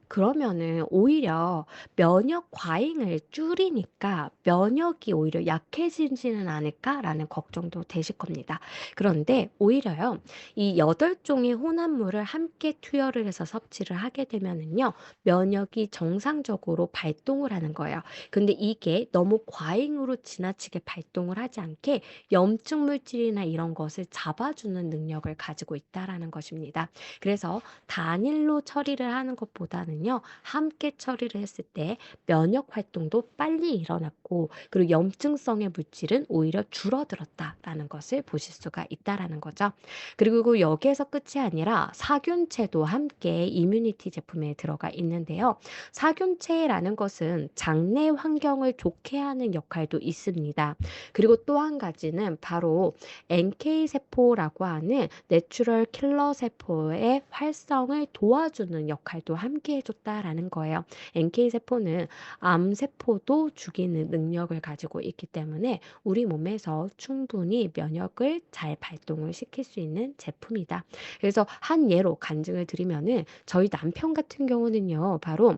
그러면은 오히려 면역 과잉을 줄이니까 '면역이 오히려 약해지지는 않을까?'라는 걱정도 되실 겁니다. 그런데 오히려요. 이 8 종의 혼합물을 함께 투여를 해서 섭취를 하게 되면은요. 면역이 정상적으로 발동을 하는 거예요. 근데 이게 너무 과잉으로 지나치게 발동을 하지 않게 염증 물질이나 이런 것을 잡아주는 능력을 가지고 있다라는 것입니다. 그래서 단일로 처리를 하는 것보다는요. 함께 처리를 했을 때 면역 활동도 빨리 일어났고 그리고 염증성의 물질은 오히려 줄어들었다라는 것을 보실 수가 있다라는 거죠. 그리고 여기에서 끝이 아니라 사균체도 함께 이뮤니티 제품에 들어가 있는데요. 사균체라는 것은 장내 환경을 좋게 하는 역할도 있습니다. 그리고 또 한 가지는 바로 NK 세포라고 하는 내추럴 킬러 세포의 활성을 도와주는 역할도 함께 해줬다라는 거예요. NK 세포는 암 세포도 죽이는 능력을 가지고 있기 때문에 우리 몸에서 충분히 면역을 잘 발동을 시킬 수 있는 제품이다. 그래서 한 예로 간증을 드리면은 저희 남편 같은 경우는요, 바로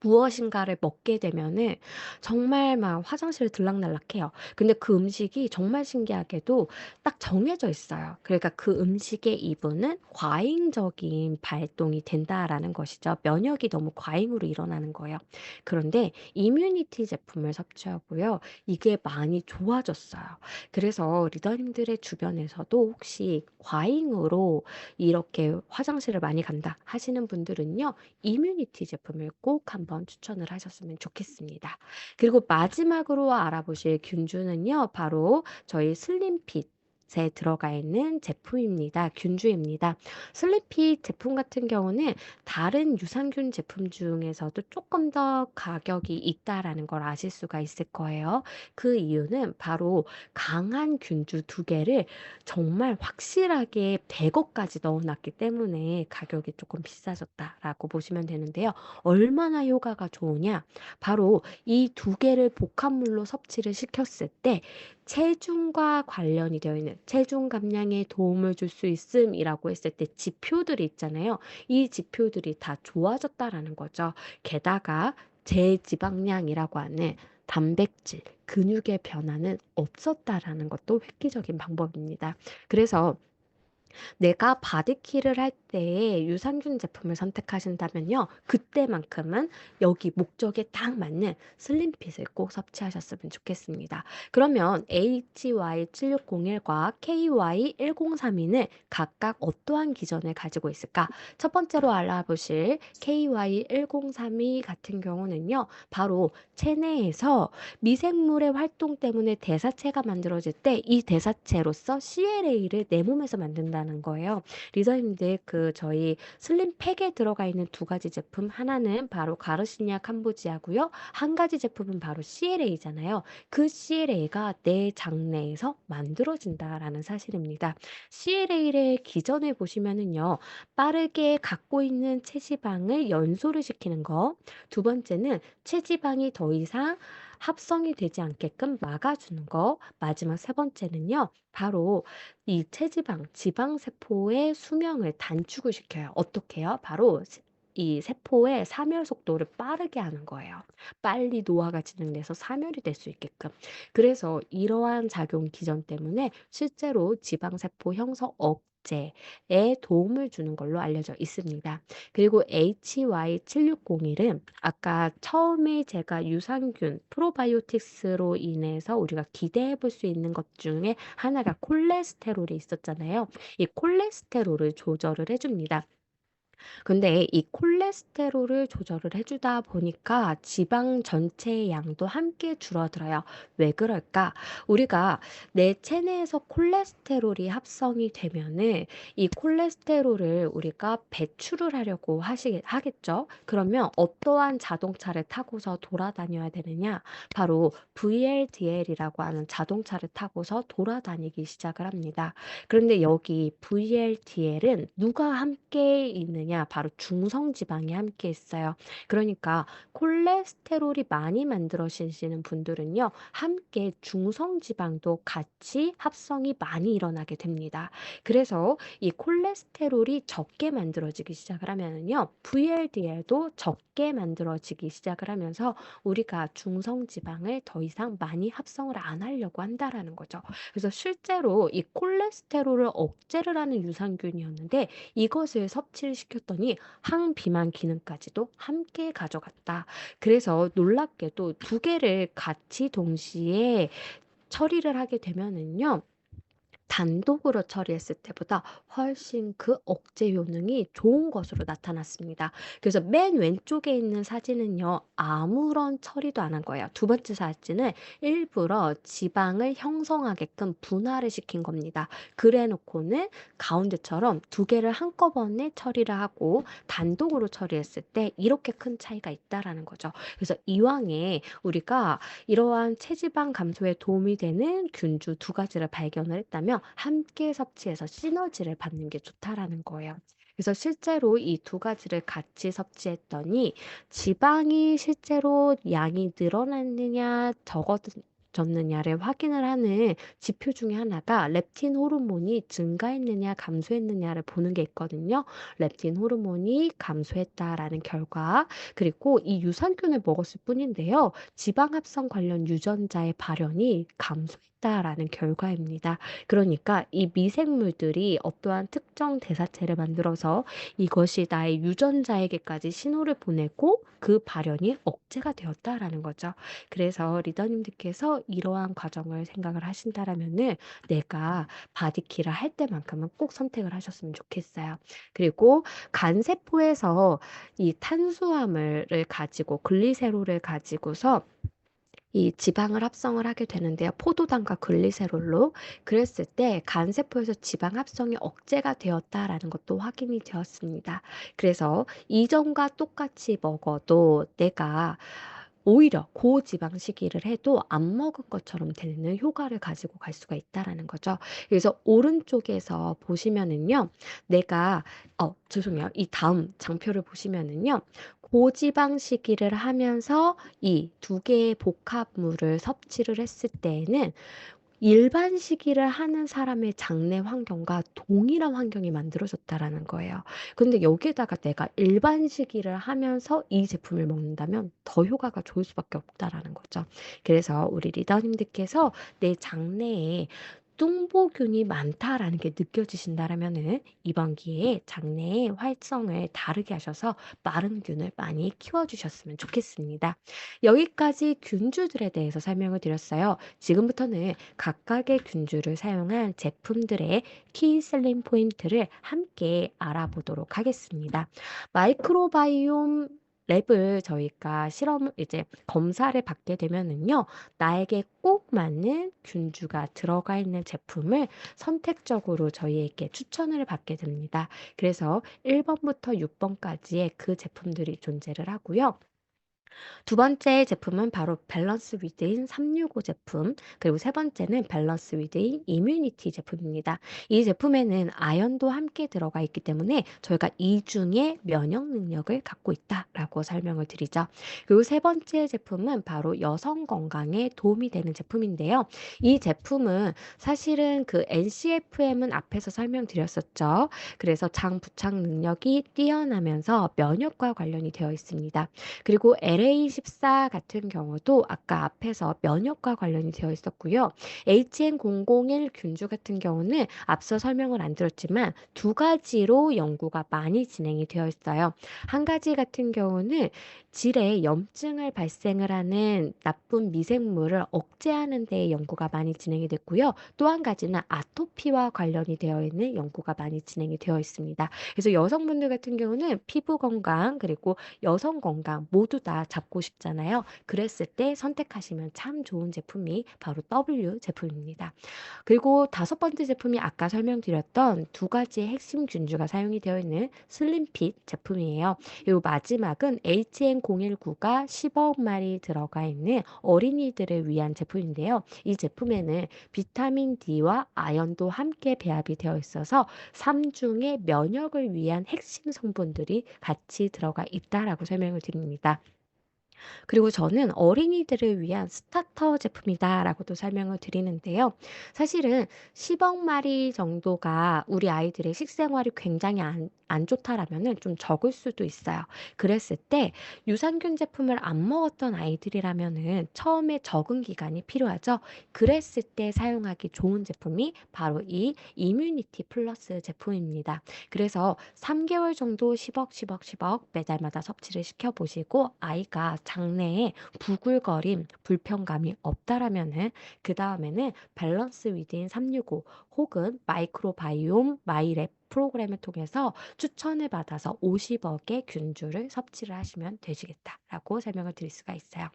무엇인가를 먹게 되면은 정말 막 화장실을 들락날락해요. 근데 그 음식이 정말 신기하게도 딱 정해져 있어요. 그러니까 그 음식의 이분은 과잉적인 발동이 된다라는 것이죠. 면역이 너무 과잉으로 일어나는 거예요. 그런데 이뮤니티 제품을 섭취하고요. 이게 많이 좋아졌어요. 그래서 리더님들의 주변에서도 혹시 과잉으로 이렇게 화장실을 많이 간다 하시는 분들은요. 이뮤니티 제품을 꼭 한번 추천을 하셨으면 좋겠습니다. 그리고 마지막으로 알아보실 균주는요. 바로 저희 슬림핏 에 들어가 있는 제품입니다. 균주입니다. 슬리피 제품 같은 경우는 다른 유산균 제품 중에서도 조금 더 가격이 있다라는 걸 아실 수가 있을 거예요. 그 이유는 바로 강한 균주 두 개를 정말 확실하게 100억까지 넣어 놨기 때문에 가격이 조금 비싸졌다라고 보시면 되는데요. 얼마나 효과가 좋으냐? 바로 이 두 개를 복합물로 섭취를 시켰을 때 체중과 관련이 되어 있는 체중 감량에 도움을 줄 수 있음이라고 했을 때 지표들이 있잖아요. 이 지표들이 다 좋아졌다라는 거죠. 게다가 제지방량이라고 하는 단백질, 근육의 변화는 없었다라는 것도 획기적인 방법입니다. 그래서 내가 바디킬을 할 때에 유산균 제품을 선택하신다면요. 그때만큼은 여기 목적에 딱 맞는 슬림핏을 꼭 섭취하셨으면 좋겠습니다. 그러면 HY7601과 KY1032는 각각 어떠한 기전을 가지고 있을까? 첫 번째로 알아보실 KY1032 같은 경우는요. 바로 체내에서 미생물의 활동 때문에 대사체가 만들어질 때 이 대사체로서 CLA를 내 몸에서 만든다는 거예요. 리더님들 저희 슬림팩에 들어가 있는 두 가지 제품 하나는 바로 가르시니아 캄보지아고요. 한 가지 제품은 바로 CLA잖아요. 그 CLA가 내 장내에서 만들어진다라는 사실입니다. CLA의 기전을 보시면은요. 빠르게 갖고 있는 체지방을 연소를 시키는 거. 두 번째는 체지방이 더 이상 합성이 되지 않게끔 막아주는 거. 마지막 세 번째는요. 바로 이 체지방, 지방세포의 수명을 단축을 시켜요. 어떻게 해요? 바로 이 세포의 사멸 속도를 빠르게 하는 거예요. 빨리 노화가 진행돼서 사멸이 될 수 있게끔. 그래서 이러한 작용 기전 때문에 실제로 지방세포 형성 억제에 도움을 주는 걸로 알려져 있습니다. 그리고 HY7601은 아까 처음에 제가 유산균, 프로바이오틱스로 인해서 우리가 기대해 볼 수 있는 것 중에 하나가 콜레스테롤이 있었잖아요. 이 콜레스테롤을 조절을 해줍니다. 근데 이 콜레스테롤을 조절을 해주다 보니까 지방 전체의 양도 함께 줄어들어요. 왜 그럴까? 우리가 내 체내에서 콜레스테롤이 합성이 되면은 이 콜레스테롤을 우리가 배출을 하려고 하겠죠? 그러면 어떠한 자동차를 타고서 돌아다녀야 되느냐? 바로 VLDL이라고 하는 자동차를 타고서 돌아다니기 시작을 합니다. 그런데 여기 VLDL은 누가 함께 있느냐? 바로 중성지방이 함께 있어요. 그러니까 콜레스테롤이 많이 만들어지시는 분들은요, 함께 중성지방도 같이 합성이 많이 일어나게 됩니다. 그래서 이 콜레스테롤이 적게 만들어지기 시작을 하면은요, VLDL도 적게 만들어지기 시작을 하면서 우리가 중성지방을 더 이상 많이 합성을 안 하려고 한다라는 거죠. 그래서 실제로 이 콜레스테롤을 억제를 하는 유산균이었는데 이것을 섭취를 시켰더니 항비만 기능까지도 함께 가져갔다. 그래서 놀랍게도 두 개를 같이 동시에 처리를 하게 되면은요. 단독으로 처리했을 때보다 훨씬 그 억제 효능이 좋은 것으로 나타났습니다. 그래서 맨 왼쪽에 있는 사진은요. 아무런 처리도 안 한 거예요. 두 번째 사진은 일부러 지방을 형성하게끔 분할을 시킨 겁니다. 그래 놓고는 가운데처럼 두 개를 한꺼번에 처리를 하고 단독으로 처리했을 때 이렇게 큰 차이가 있다라는 거죠. 그래서 이왕에 우리가 이러한 체지방 감소에 도움이 되는 균주 두 가지를 발견을 했다면 함께 섭취해서 시너지를 받는 게 좋다라는 거예요. 그래서 실제로 이 두 가지를 같이 섭취했더니 지방이 실제로 양이 늘어났느냐 적어졌느냐를 확인을 하는 지표 중에 하나가 렙틴 호르몬이 증가했느냐 감소했느냐를 보는 게 있거든요. 렙틴 호르몬이 감소했다라는 결과 그리고 이 유산균을 먹었을 뿐인데요. 지방 합성 관련 유전자의 발현이 감소했다라는 결과입니다. 그러니까 이 미생물들이 어떠한 특정 대사체를 만들어서 이것이 나의 유전자에게까지 신호를 보내고 그 발현이 억제가 되었다라는 거죠. 그래서 리더님들께서 이러한 과정을 생각을 하신다라면은 내가 바디킬을 할 때만큼은 꼭 선택을 하셨으면 좋겠어요. 그리고 간세포에서 이 탄수화물을 가지고 글리세롤을 가지고서 이 지방을 합성을 하게 되는데요. 포도당과 글리세롤로. 그랬을 때 간세포에서 지방 합성이 억제가 되었다라는 것도 확인이 되었습니다. 그래서 이전과 똑같이 먹어도 내가 오히려 고지방식이를 해도 안 먹은 것처럼 되는 효과를 가지고 갈 수가 있다라는 거죠. 그래서 오른쪽에서 보시면은요. 내가 죄송해요. 이 다음 장표를 보시면은요. 고지방식이를 하면서 이 두 개의 복합물을 섭취를 했을 때에는 일반 시기를 하는 사람의 장내 환경과 동일한 환경이 만들어졌다라는 거예요. 근데 여기에다가 내가 일반 시기를 하면서 이 제품을 먹는다면 더 효과가 좋을 수밖에 없다라는 거죠. 그래서 우리 리더님들께서 내 장내에 뚱보균이 많다라는 게 느껴지신다라면은 이번 기회에 장내의 활성을 다르게 하셔서 마른 균을 많이 키워주셨으면 좋겠습니다. 여기까지 균주들에 대해서 설명을 드렸어요. 지금부터는 각각의 균주를 사용한 제품들의 키셀링 포인트를 함께 알아보도록 하겠습니다. 마이크로바이옴 랩을 저희가 실험 이제 검사를 받게 되면은요. 나에게 꼭 맞는 균주가 들어가 있는 제품을 선택적으로 저희에게 추천을 받게 됩니다. 그래서 1번부터 6번까지의 그 제품들이 존재를 하고요. 두 번째 제품은 바로 밸런스 위드인 365 제품, 그리고 세 번째는 밸런스 위드인 이뮤니티 제품입니다. 이 제품에는 아연도 함께 들어가 있기 때문에 저희가 이중의 면역 능력을 갖고 있다라고 설명을 드리죠. 그리고 세 번째 제품은 바로 여성 건강에 도움이 되는 제품인데요. 이 제품은 사실은 그 NCFM은 앞에서 설명드렸었죠. 그래서 장 부착 능력이 뛰어나면서 면역과 관련이 되어 있습니다. 그리고 LA14 같은 경우도 아까 앞에서 면역과 관련이 되어 있었고요. HN001 균주 같은 경우는 앞서 설명을 안 드렸지만 두 가지로 연구가 많이 진행이 되어 있어요. 한 가지 같은 경우는 질에 염증을 발생을 하는 나쁜 미생물을 억제하는 데 연구가 많이 진행이 됐고요. 또 한 가지는 아토피와 관련이 되어 있는 연구가 많이 진행이 되어 있습니다. 그래서 여성분들 같은 경우는 피부 건강 그리고 여성 건강 모두 다 잡고 싶잖아요. 그랬을 때 선택하시면 참 좋은 제품이 바로 W 제품입니다. 그리고 다섯 번째 제품이 아까 설명드렸던 두 가지의 핵심 균주가 사용이 되어 있는 슬림핏 제품이에요. 그리고 마지막은 HN019가 10억 마리 들어가 있는 어린이들을 위한 제품인데요. 이 제품에는 비타민 D와 아연도 함께 배합이 되어 있어서 3중의 면역을 위한 핵심 성분들이 같이 들어가 있다라고 설명을 드립니다. 그리고 저는 어린이들을 위한 스타터 제품이다라고도 설명을 드리는데요. 사실은 10억 마리 정도가 우리 아이들의 식생활이 굉장히 안 좋다라면은 좀 적을 수도 있어요. 그랬을 때 유산균 제품을 안 먹었던 아이들이라면은 처음에 적응 기간이 필요하죠. 그랬을 때 사용하기 좋은 제품이 바로 이 이뮤니티 플러스 제품입니다. 그래서 3개월 정도 10억, 10억, 10억 매달마다 섭취를 시켜보시고 아이가 장내에 부글거림, 불편감이 없다라면은 그 다음에는 밸런스 위드인 365 혹은 마이크로바이옴 마이랩 프로그램을 통해서 추천을 받아서 50억의 균주를 섭취를 하시면 되시겠다라고 설명을 드릴 수가 있어요.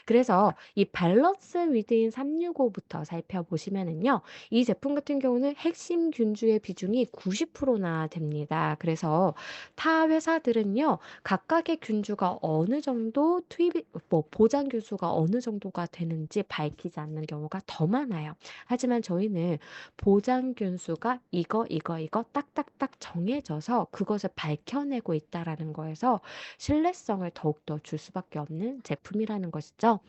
그래서 이 밸런스 위드인 365부터 살펴보시면은요. 이 제품 같은 경우는 핵심 균주의 비중이 90%나 됩니다. 그래서 타 회사들은요. 각각의 균주가 어느 정도 투입이 보장 균수가 어느 정도가 되는지 밝히지 않는 경우가 더 많아요. 하지만 저희는 보장 균수가 이거 딱딱딱 정해져서 그것을 밝혀내고 있다라는 거에서 신뢰성을 더욱더 줄 수밖에 없는 제품이라는 것이죠.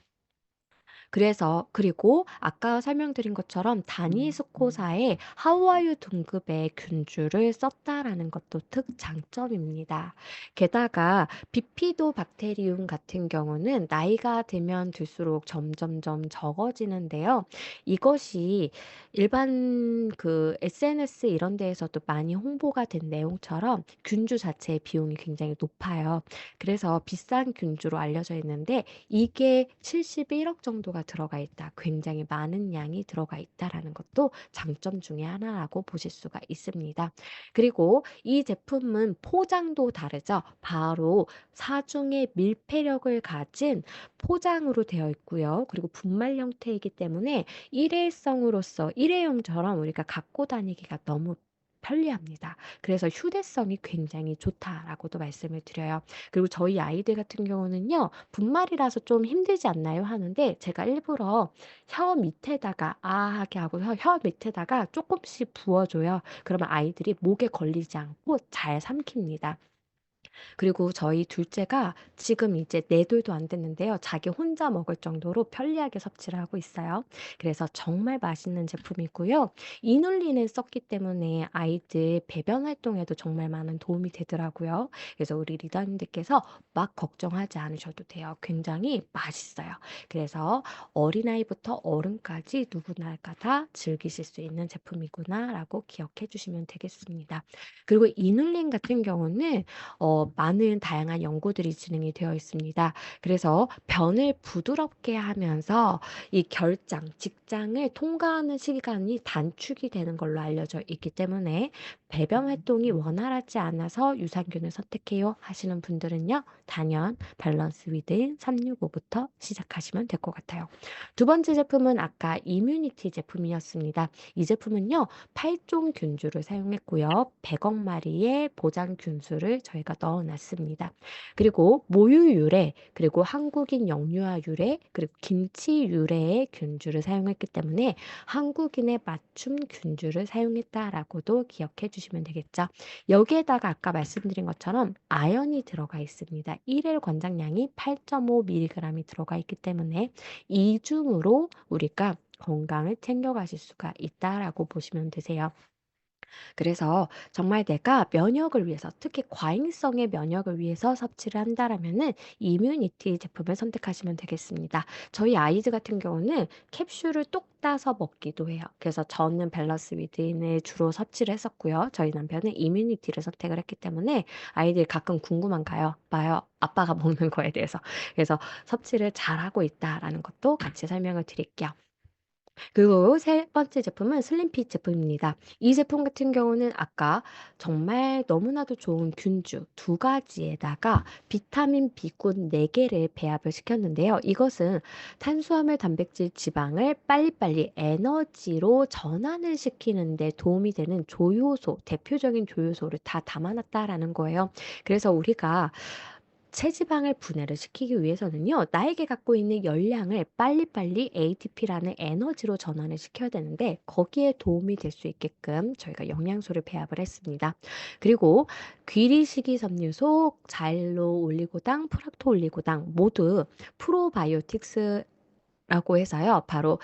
그래서 그리고 아까 설명드린 것처럼 다니스코사의 하와이유 등급의 균주를 썼다라는 것도 특장점입니다. 게다가 비피도 박테리움 같은 경우는 나이가 들면 들수록 점점점 적어지는데요. 이것이 일반 그 SNS 이런 데에서도 많이 홍보가 된 내용처럼 균주 자체의 비용이 굉장히 높아요. 그래서 비싼 균주로 알려져 있는데 이게 71억 정도가 효소가 들어가 있다. 굉장히 많은 양이 들어가 있다라는 것도 장점 중에 하나라고 보실 수가 있습니다. 그리고 이 제품은 포장도 다르죠. 바로 사중의 밀폐력을 가진 포장으로 되어 있고요. 그리고 분말 형태이기 때문에 일회성으로서 일회용처럼 우리가 갖고 다니기가 너무 편리합니다. 그래서 휴대성이 굉장히 좋다라고도 말씀을 드려요. 그리고 저희 아이들 같은 경우는요, 분말이라서 좀 힘들지 않나요? 하는데 제가 일부러 혀 밑에다가 하게 하고 혀 밑에다가 조금씩 부어줘요. 그러면 아이들이 목에 걸리지 않고 잘 삼킵니다. 그리고 저희 둘째가 지금 이제 4 돌도 안 됐는데요. 자기 혼자 먹을 정도로 편리하게 섭취를 하고 있어요. 그래서 정말 맛있는 제품이고요. 이눌린을 썼기 때문에 아이들 배변 활동에도 정말 많은 도움이 되더라고요. 그래서 우리 리더님들께서 막 걱정하지 않으셔도 돼요. 굉장히 맛있어요. 그래서 어린아이부터 어른까지 누구나 다 즐기실 수 있는 제품이구나라고 기억해 주시면 되겠습니다. 그리고 이눌린 같은 경우는 많은 다양한 연구들이 진행이 되어 있습니다. 그래서 변을 부드럽게 하면서 이 직장을 통과하는 시간이 단축이 되는 걸로 알려져 있기 때문에 배변 활동이 원활하지 않아서 유산균을 선택해요 하시는 분들은요. 단연 밸런스 위드인 365부터 시작하시면 될 것 같아요. 두 번째 제품은 아까 이뮤니티 제품이었습니다. 이 제품은요. 8종 균주를 사용했고요. 100억 마리의 보장 균수를 저희가 넣어 놨습니다. 그리고 모유 유래, 그리고 한국인 영유아 유래, 그리고 김치 유래의 균주를 사용했기 때문에 한국인의 맞춤 균주를 사용했다라고도 기억해 주시면 되겠죠. 여기에다가 아까 말씀드린 것처럼 아연이 들어가 있습니다. 1일 권장량이 8.5mg이 들어가 있기 때문에 이중으로 우리가 건강을 챙겨가실 수가 있다라고 보시면 되세요. 그래서 정말 내가 면역을 위해서 특히 과잉성의 면역을 위해서 섭취를 한다라면은 이뮤니티 제품을 선택하시면 되겠습니다. 저희 아이들 같은 경우는 캡슐을 똑 따서 먹기도 해요. 그래서 저는 밸런스 위드인을 주로 섭취를 했었고요. 저희 남편은 이뮤니티를 선택을 했기 때문에 아이들이 가끔 궁금한 봐요. 아빠가 먹는 거에 대해서. 그래서 섭취를 잘하고 있다라는 것도 같이 설명을 드릴게요. 그리고 세 번째 제품은 슬림핏 제품입니다. 이 제품 같은 경우는 아까 정말 너무나도 좋은 균주 두 가지에다가 비타민 B군 4 개를 배합을 시켰는데요. 이것은 탄수화물, 단백질, 지방을 빨리빨리 에너지로 전환을 시키는 데 도움이 되는 조효소, 대표적인 조효소를 다 담아 놨다라는 거예요. 그래서 우리가 체지방을 분해를 시키기 위해서는요. 나에게 갖고 있는 열량을 빨리빨리 ATP라는 에너지로 전환을 시켜야 되는데 거기에 도움이 될 수 있게끔 저희가 영양소를 배합을 했습니다. 그리고 귀리 식이섬유소, 자일로 올리고당, 프락토 올리고당 모두 프로바이오틱스 라고 해서요. 바로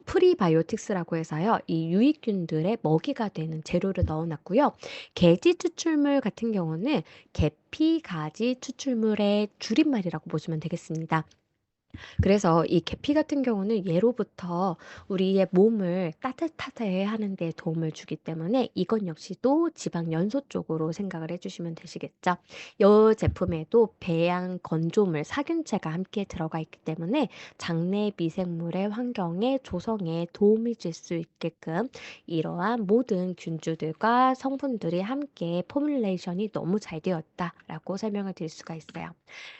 프리바이오틱스라고 해서요. 이 유익균들의 먹이가 되는 재료를 넣어 놨고요. 계지 추출물 같은 경우는 계피 가지 추출물의 줄임말이라고 보시면 되겠습니다. 그래서 이 계피 같은 경우는 예로부터 우리의 몸을 따뜻하게 하는 데 도움을 주기 때문에 이건 역시 또 지방 연소 쪽으로 생각을 해 주시면 되시겠죠. 이 제품에도 배양 건조물, 살균제가 함께 들어가 있기 때문에 장내 미생물의 환경에 조성에 도움이 줄 수 있게끔 이러한 모든 균주들과 성분들이 함께 포뮬레이션이 너무 잘 되었다라고 설명을 드릴 수가 있어요.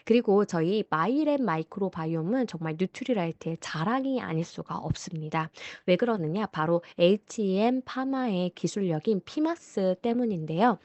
그리고 저희 마이랩 마이크로바이옴은 정말 뉴트리라이트의 자랑이 아닐 수가 없습니다. 왜 그러느냐? 바로 HM 파마의 기술력인 피마스 때문인데요.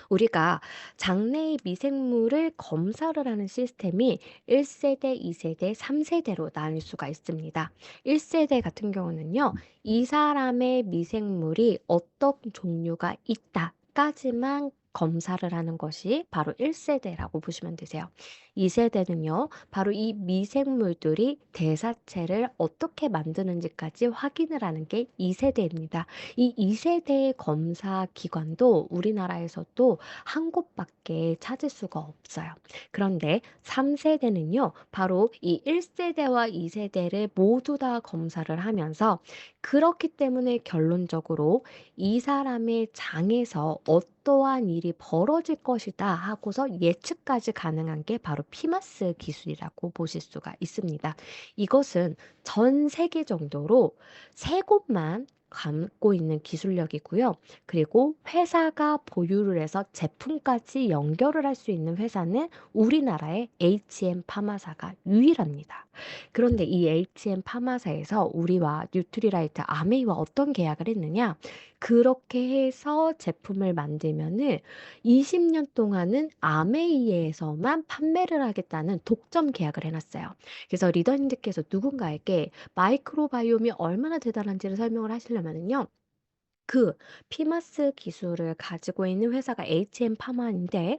우리가 장내의 미생물을 검사를 하는 시스템이 1세대, 2세대, 3세대로 나눌 수가 있습니다. 1세대 같은 경우는요. 이 사람의 미생물이 어떤 종류가 있다 까지만 검사를 하는 것이 바로 1세대라고 보시면 되세요. 2세대는요. 바로 이 미생물들이 대사체를 어떻게 만드는지까지 확인을 하는 게 2세대입니다. 이 2세대의 검사 기관도 우리나라에서도 한 곳밖에 찾을 수가 없어요. 그런데 3세대는요. 바로 이 1세대와 2세대를 모두 다 검사를 하면서 그렇기 때문에 결론적으로 이 사람의 장에서 어떠한 일이 벌어질 것이다 하고서 예측까지 가능한 게 바로 피마스 기술이라고 보실 수가 있습니다. 이것은 전 세계 정도로 세 곳만 갖고 있는 기술력이고요. 그리고 회사가 보유를 해서 제품까지 연결을 할 수 있는 회사는 우리나라의 HM 파마사가 유일합니다. 그런데 이 HM 파마사에서 우리와 뉴트리라이트 아메이와 어떤 계약을 했느냐? 그렇게 해서 제품을 만들면은 20년 동안은 아메이에서만 판매를 하겠다는 독점 계약을 해놨어요. 그래서 리더님들께서 누군가에게 마이크로바이옴이 얼마나 대단한지를 설명을 하시려면은요. 그 피마스 기술을 가지고 있는 회사가 HM 파마인데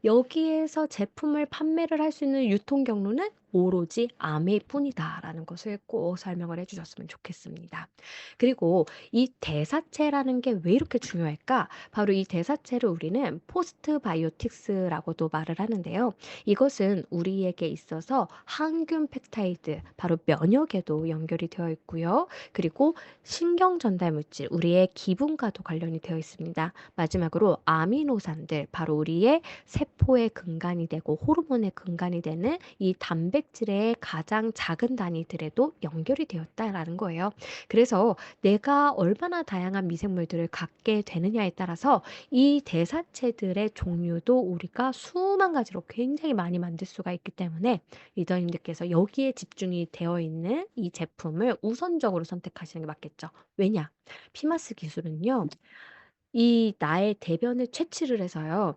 여기에서 제품을 판매를 할 수 있는 유통 경로는 오로지 아메이뿐이다라는 것을 꼭 설명을 해주셨으면 좋겠습니다. 그리고 이 대사체라는 게 왜 이렇게 중요할까? 바로 이 대사체를 우리는 포스트 바이오틱스라고도 말을 하는데요. 이것은 우리에게 있어서 항균 펩타이드, 바로 면역에도 연결이 되어 있고요. 그리고 신경 전달 물질, 우리의 기분과도 관련이 되어 있습니다. 마지막으로 아미노산들, 바로 우리의 세포의 근간이 되고 호르몬의 근간이 되는 이 단백질의 가장 작은 단위들에도 연결이 되었다라는 거예요. 그래서 내가 얼마나 다양한 미생물들을 갖게 되느냐에 따라서 이 대사체들의 종류도 우리가 수만 가지로 굉장히 많이 만들 수가 있기 때문에 리더님들께서 여기에 집중이 되어 있는 이 제품을 우선적으로 선택하시는 게 맞겠죠. 왜냐? 피마스 기술은요. 이 나의 대변을 채취를 해서요.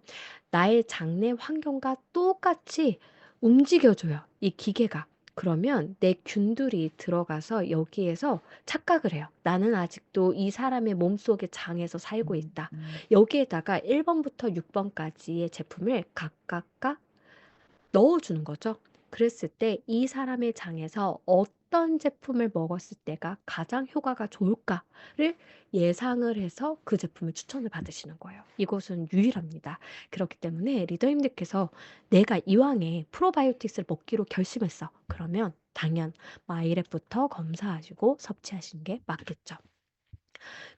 나의 장내 환경과 똑같이 움직여줘요. 이 기계가. 그러면 내 균들이 들어가서 여기에서 착각을 해요. 나는 아직도 이 사람의 몸속의 장에서 살고 있다. 여기에다가 1번부터 6번까지의 제품을 각각 넣어주는 거죠. 그랬을 때 이 사람의 장에서 어떤 제품을 먹었을 때가 가장 효과가 좋을까를 예상을 해서 그 제품을 추천을 받으시는 거예요. 이것은 유일합니다. 그렇기 때문에 리더님들께서 내가 이왕에 프로바이오틱스를 먹기로 결심했어. 그러면 당연 마이랩부터 검사하시고 섭취하시는 게 맞겠죠.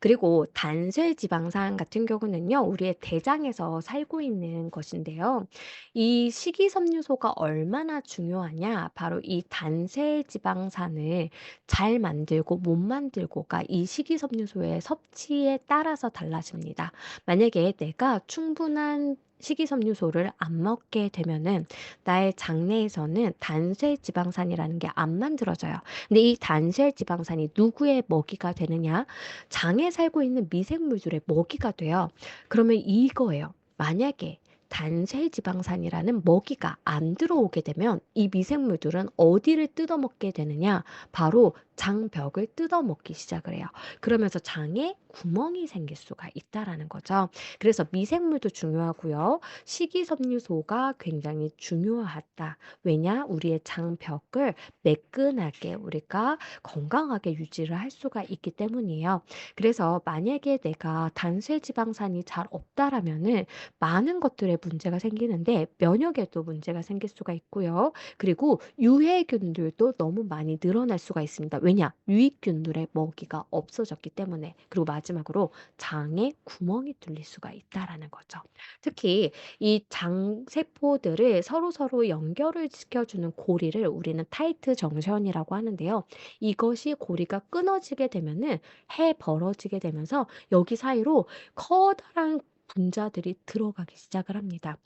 그리고 단쇄 지방산 같은 경우는요, 우리의 대장에서 살고 있는 것인데요. 이 식이섬유소가 얼마나 중요하냐? 바로 이 단쇄 지방산을 잘 만들고 못 만들고가 이 식이섬유소의 섭취에 따라서 달라집니다. 만약에 내가 충분한 식이섬유소를 안 먹게 되면은 나의 장내에서는 단쇄 지방산이라는 게 안 만들어져요. 근데 이 단쇄 지방산이 누구의 먹이가 되느냐? 장에 살고 있는 미생물들의 먹이가 돼요. 그러면 이거예요. 만약에 단세지방산이라는 먹이가 안 들어오게 되면 이 미생물들은 어디를 뜯어먹게 되느냐? 바로 장벽을 뜯어먹기 시작을 해요. 그러면서 장에 구멍이 생길 수가 있다라는 거죠. 그래서 미생물도 중요하고요. 식이섬유소가 굉장히 중요하다. 왜냐? 우리의 장벽을 매끈하게 우리가 건강하게 유지를 할 수가 있기 때문이에요. 그래서 만약에 내가 단쇄지방산이 잘 없다라면은 많은 것들에 문제가 생기는데 면역에도 문제가 생길 수가 있고요. 그리고 유해균들도 너무 많이 늘어날 수가 있습니다. 왜냐? 유익균들의 먹이가 없어졌기 때문에. 그리고 마지막으로 장에 구멍이 뚫릴 수가 있다라는 거죠. 특히 이 장세포들을 서로서로 연결을 시켜주는 고리를 우리는 타이트 정션이라고 하는데요. 이것이 고리가 끊어지게 되면은 해 벌어지게 되면서 여기 사이로 커다란 분자들이 들어가기 시작을 합니다.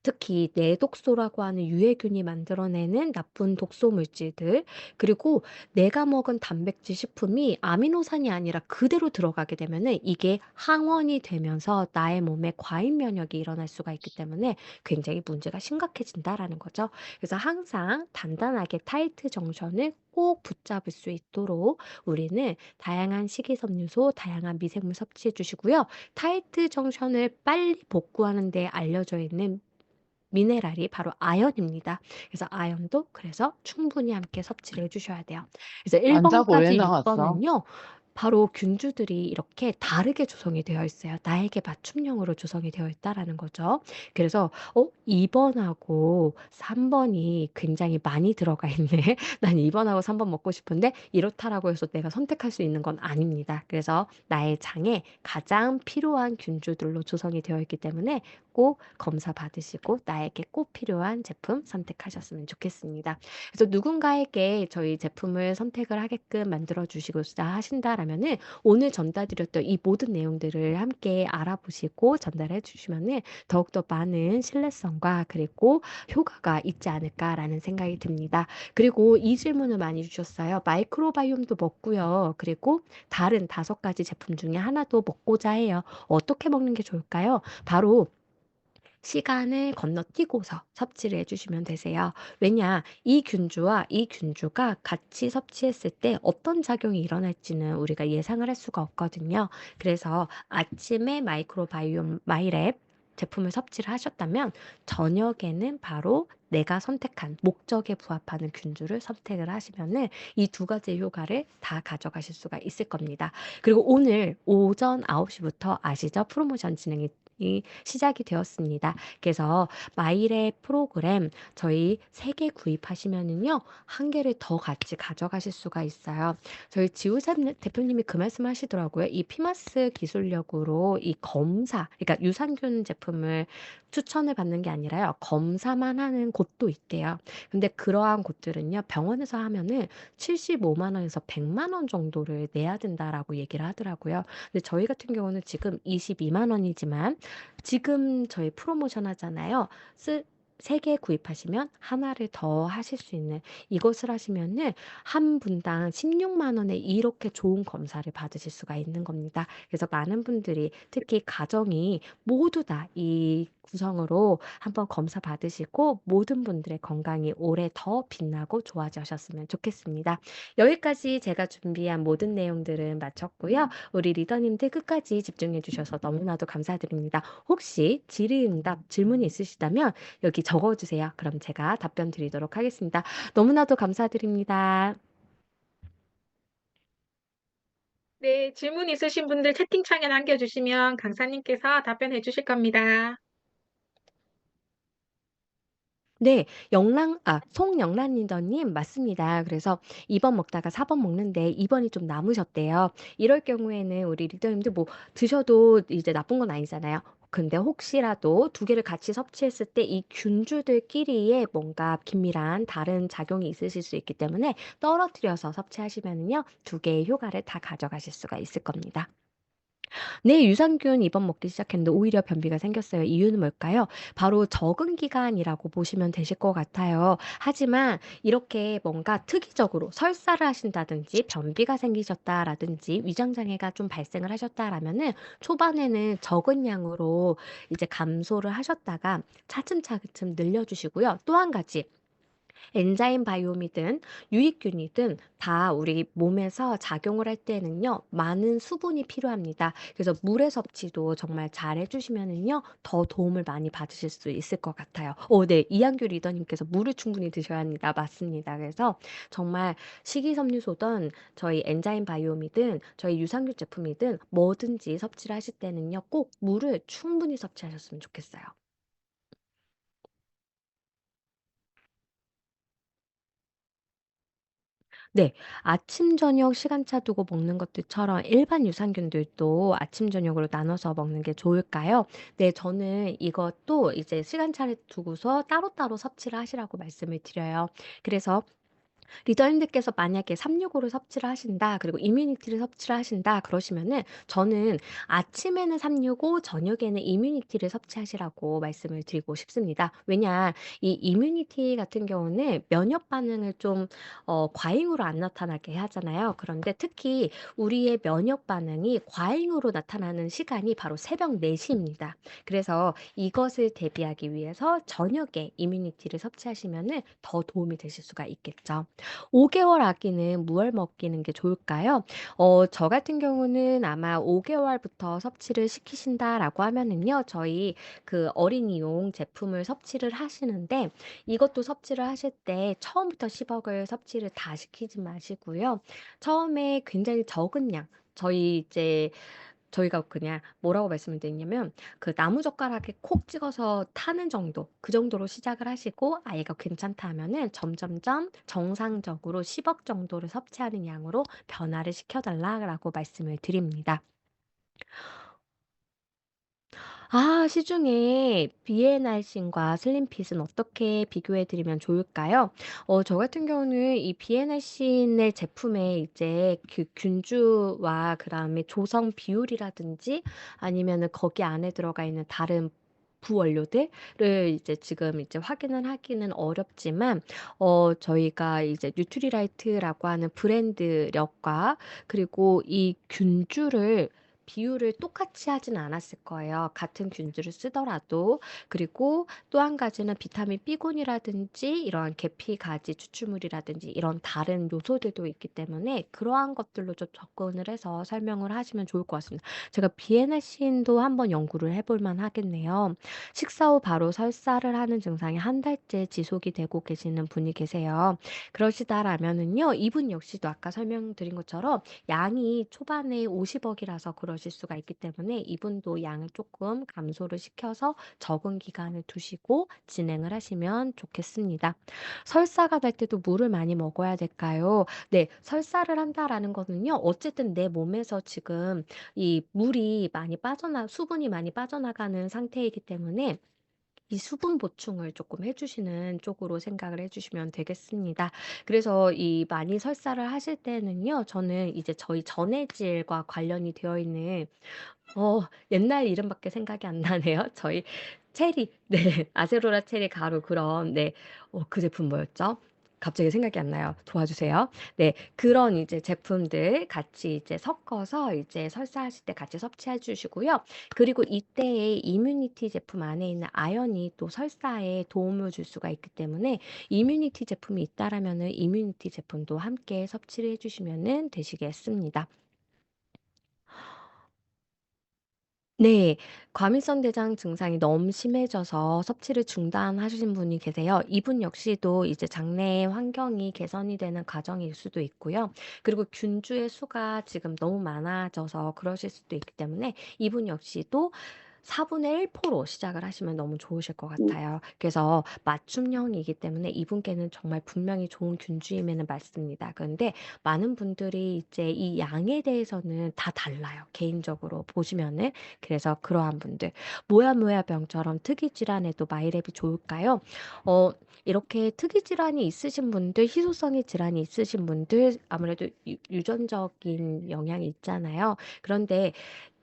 특히 내독소라고 하는 유해균이 만들어내는 나쁜 독소 물질들, 그리고 내가 먹은 단백질 식품이 아미노산이 아니라 그대로 들어가게 되면은 이게 항원이 되면서 나의 몸에 과잉 면역이 일어날 수가 있기 때문에 굉장히 문제가 심각해진다라는 거죠. 그래서 항상 단단하게 타이트 정션을 꼭 붙잡을 수 있도록 우리는 다양한 식이섬유소, 다양한 미생물 섭취해 주시고요. 타이트 정션을 빨리 복구하는 데 알려져 있는 미네랄이 바로 아연입니다. 그래서 아연도 그래서 충분히 함께 섭취를 해 주셔야 돼요. 그래서 1 안 자고 왜 번까지 6 나갔어? 번은요. 바로 균주들이 이렇게 다르게 조성이 되어 있어요. 나에게 맞춤형으로 조성이 되어 있다라는 거죠. 그래서 2 번하고 3 번이 굉장히 많이 들어가 있네. 난 2 번하고 3번 먹고 싶은데 이렇다라고 해서 내가 선택할 수 있는 건 아닙니다. 그래서 나의 장에 가장 필요한 균주들로 조성이 되어 있기 때문에 꼭 검사 받으시고 나에게 꼭 필요한 제품 선택하셨으면 좋겠습니다. 그래서 누군가에게 저희 제품을 선택을 하게끔 만들어 주시고자 하신다라면은 오늘 전달 드렸던 이 모든 내용들을 함께 알아보시고 전달해 주시면은 더욱더 많은 신뢰성과 그리고 효과가 있지 않을까라는 생각이 듭니다. 그리고 이 질문을 많이 주셨어요. 마이크로바이옴도 먹고요. 그리고 다른 5가지 제품 중에 하나도 먹고자 해요. 어떻게 먹는 게 좋을까요? 바로 시간을 건너뛰고서 섭취를 해 주시면 되세요. 왜냐 이 균주와 이 균주가 같이 섭취했을 때 어떤 작용이 일어날지는 우리가 예상을 할 수가 없거든요. 그래서 아침에 마이크로바이옴 마이랩 제품을 섭취를 하셨다면 저녁에는 바로 내가 선택한 목적에 부합하는 균주를 선택을 하시면은 이 2가지의 효과를 다 가져가실 수가 있을 겁니다. 그리고 오늘 오전 9시 부터 아시죠? 프로모션 진행이 시작이 되었습니다. 그래서 마일의 프로그램 저희 3개 구입하시면은요. 1 개를 더 같이 가져가실 수가 있어요. 저희 지우삼 대표님이 그 말씀하시더라고요. 이 피마스 기술력으로 이 검사 그러니까 유산균 제품을 추천을 받는 게 아니라요. 검사만 하는 곳도 있대요. 근데 그러한 곳들은요. 병원에서 하면은 75만 원에서 100만 원 정도를 내야 된다라고 얘기를 하더라고요. 근데 저희 같은 경우는 지금 22만 원이지만 지금 저희 프로모션 하잖아요. 쓰 3개 구입하시면 하나를 더 하실 수 있는 이것을 하시면은 한 분당 16만 원에 이렇게 좋은 검사를 받으실 수가 있는 겁니다. 그래서 많은 분들이 특히 가정이 모두 다 이 구성으로 한번 검사 받으시고 모든 분들의 건강이 올해 더 빛나고 좋아지셨으면 좋겠습니다. 여기까지 제가 준비한 모든 내용들은 마쳤고요. 우리 리더님들 끝까지 집중해 주셔서 너무나도 감사드립니다. 혹시 질의응답 질문이 있으시다면 여기 적어 주세요. 그럼 제가 답변 드리도록 하겠습니다. 너무나도 감사드립니다. 네, 질문 있으신 분들 채팅창에 남겨주시면 강사님께서 답변해 주실 겁니다. 네. 송영란 리더님 맞습니다. 그래서 2번 먹다가 4번 먹는데 2 번이 좀 남으셨대요. 이럴 경우에는 우리 리더님들 뭐 드셔도 이제 나쁜 건 아니잖아요. 근데 혹시라도 2 개를 같이 섭취했을 때 이 균주들끼리의 뭔가 긴밀한 다른 작용이 있으실 수 있기 때문에 떨어뜨려서 섭취하시면은요 2 개의 효과를 다 가져가실 수가 있을 겁니다. 네. 유산균 이번 먹기 시작했는데 오히려 변비가 생겼어요. 이유는 뭘까요? 바로 적응 기간이라고 보시면 되실 것 같아요. 하지만 이렇게 뭔가 특이적으로 설사를 하신다든지 변비가 생기셨다라든지 위장 장애가 좀 발생을 하셨다라면은 초반에는 적은 양으로 이제 감소를 하셨다가 차츰차츰 늘려 주시고요. 또 한 가지 엔자임 바이옴이든 유익균이든 다 우리 몸에서 작용을 할 때는요. 많은 수분이 필요합니다. 그래서 물의 섭취도 정말 잘 해 주시면은요. 더 도움을 많이 받으실 수 있을 것 같아요. 네. 이한규 리더님께서 "물을 충분히 드셔야 합니다." 맞습니다. 그래서 정말 식이섬유소든 저희 엔자임 바이옴이든 저희 유산균 제품이든 뭐든지 섭취를 하실 때는요. 꼭 물을 충분히 섭취하셨으면 좋겠어요. 네. 아침 저녁 시간차 두고 먹는 것들처럼 일반 유산균들도 아침 저녁으로 나눠서 먹는 게 좋을까요? 네. 저는 이것도 이제 시간차를 두고서 따로따로 섭취를 하시라고 말씀을 드려요. 그래서 리더님들께서 만약에 365를 섭취를 하신다. 그리고 이뮤니티를 섭취를 하신다. 그러시면은 저는 아침에는 365 저녁에는 이뮤니티를 섭취하시라고 말씀을 드리고 싶습니다. 왜냐 이 이뮤니티 같은 경우는 면역 반응을 좀 과잉으로 안 나타나게 하잖아요. 그런데 특히 우리의 면역 반응이 과잉으로 나타나는 시간이 바로 새벽 4 시입니다. 그래서 이것을 대비하기 위해서 저녁에 이뮤니티를 섭취하시면은 더 도움이 되실 수가 있겠죠. 5 개월 아기는 무얼 먹이는 게 좋을까요? 저 같은 경우는 아마 5 개월부터 섭취를 시키신다라고 하면은요. 저희 그 어린이용 제품을 섭취를 하시는데 이것도 섭취를 하실 때 처음부터 10 억을 섭취를 다 시키지 마시고요. 처음에 굉장히 적은 양 저희가 그냥 뭐라고 말씀을 드리냐면 그 나무젓가락에 콕 찍어서 타는 정도 그 정도로 시작을 하시고 아이가 괜찮다 하면은 점점점 정상적으로 10억 정도를 섭취하는 양으로 변화를 시켜 달라라고 말씀을 드립니다. 시중에 비엔알신과 슬림핏은 어떻게 비교해 드리면 좋을까요? 저 같은 경우는 이 비엔알신의 제품에 이제 그 균주와 그다음에 조성 비율이라든지 아니면은 거기 안에 들어가 있는 다른 부원료들을 이제 지금 이제 확인을 하기는 어렵지만 저희가 이제 뉴트리라이트라고 하는 브랜드력과 그리고 이 균주를 비율을 똑같이 하진 않았을 거예요, 같은 균주를 쓰더라도. 그리고 또 한 가지는 비타민 B군이라든지 이러한 계피 가지 추출물이라든지 이런 다른 요소들도 있기 때문에 그러한 것들로 좀 접근을 해서 설명을 하시면 좋을 것 같습니다. 제가 비엔알신도 한번 연구를 해볼 만하겠네요. 식사 후 바로 설사를 하는 증상이 한 달째 지속이 되고 계시는 분이 계세요. 그러시다라면은요. 이분 역시도 아까 설명드린 것처럼 양이 초반에 50 억이라서 그러실 수가 있기 때문에 이분도 양을 조금 감소를 시켜서 적은 기간을 두시고 진행을 하시면 좋겠습니다. 설사가 될 때도 물을 많이 먹어야 될까요? 네. 설사를 한다라는 거는요. 어쨌든 내 몸에서 지금 이 물이 많이 빠져나 수분이 많이 빠져나가는 상태이기 때문에 이 수분 보충을 조금 해 주시는 쪽으로 생각을 해 주시면 되겠습니다. 그래서 이 많이 설사를 하실 때는요. 저는 이제 저희 전해질과 관련이 되어 있는 옛날 이름밖에 생각이 안 나네요. 저희 체리 네. 아세로라 체리 가루 그런 네. 그 제품 뭐였죠? 갑자기 생각이 안 나요. 도와주세요. 네. 그런 이제 제품들 같이 이제 섞어서 이제 설사하실 때 같이 섭취해 주시고요. 그리고 이때에 이뮤니티 제품 안에 있는 아연이 또 설사에 도움을 줄 수가 있기 때문에 이뮤니티 제품이 있다라면은 이뮤니티 제품도 함께 섭취를 해 주시면은 되시겠습니다. 네. 과민성 대장 증상이 너무 심해져서 섭취를 중단하신 분이 계세요. 이분 역시도 이제 장내 환경이 개선이 되는 과정일 수도 있고요. 그리고 균주의 수가 지금 너무 많아져서 그러실 수도 있기 때문에 이분 역시도 4분의 1 포로 시작을 하시면 너무 좋으실 것 같아요. 그래서 맞춤형이기 때문에 이분께는 정말 분명히 좋은 균주임에는 맞습니다. 그런데 많은 분들이 이제 이 양에 대해서는 다 달라요, 개인적으로 보시면은. 그래서 그러한 분들 모야모야 병처럼 특이 질환에도 마이랩이 좋을까요? 어 이렇게 특이 질환이 있으신 분들, 희소성의 질환이 있으신 분들 아무래도 유전적인 영향이 있잖아요. 그런데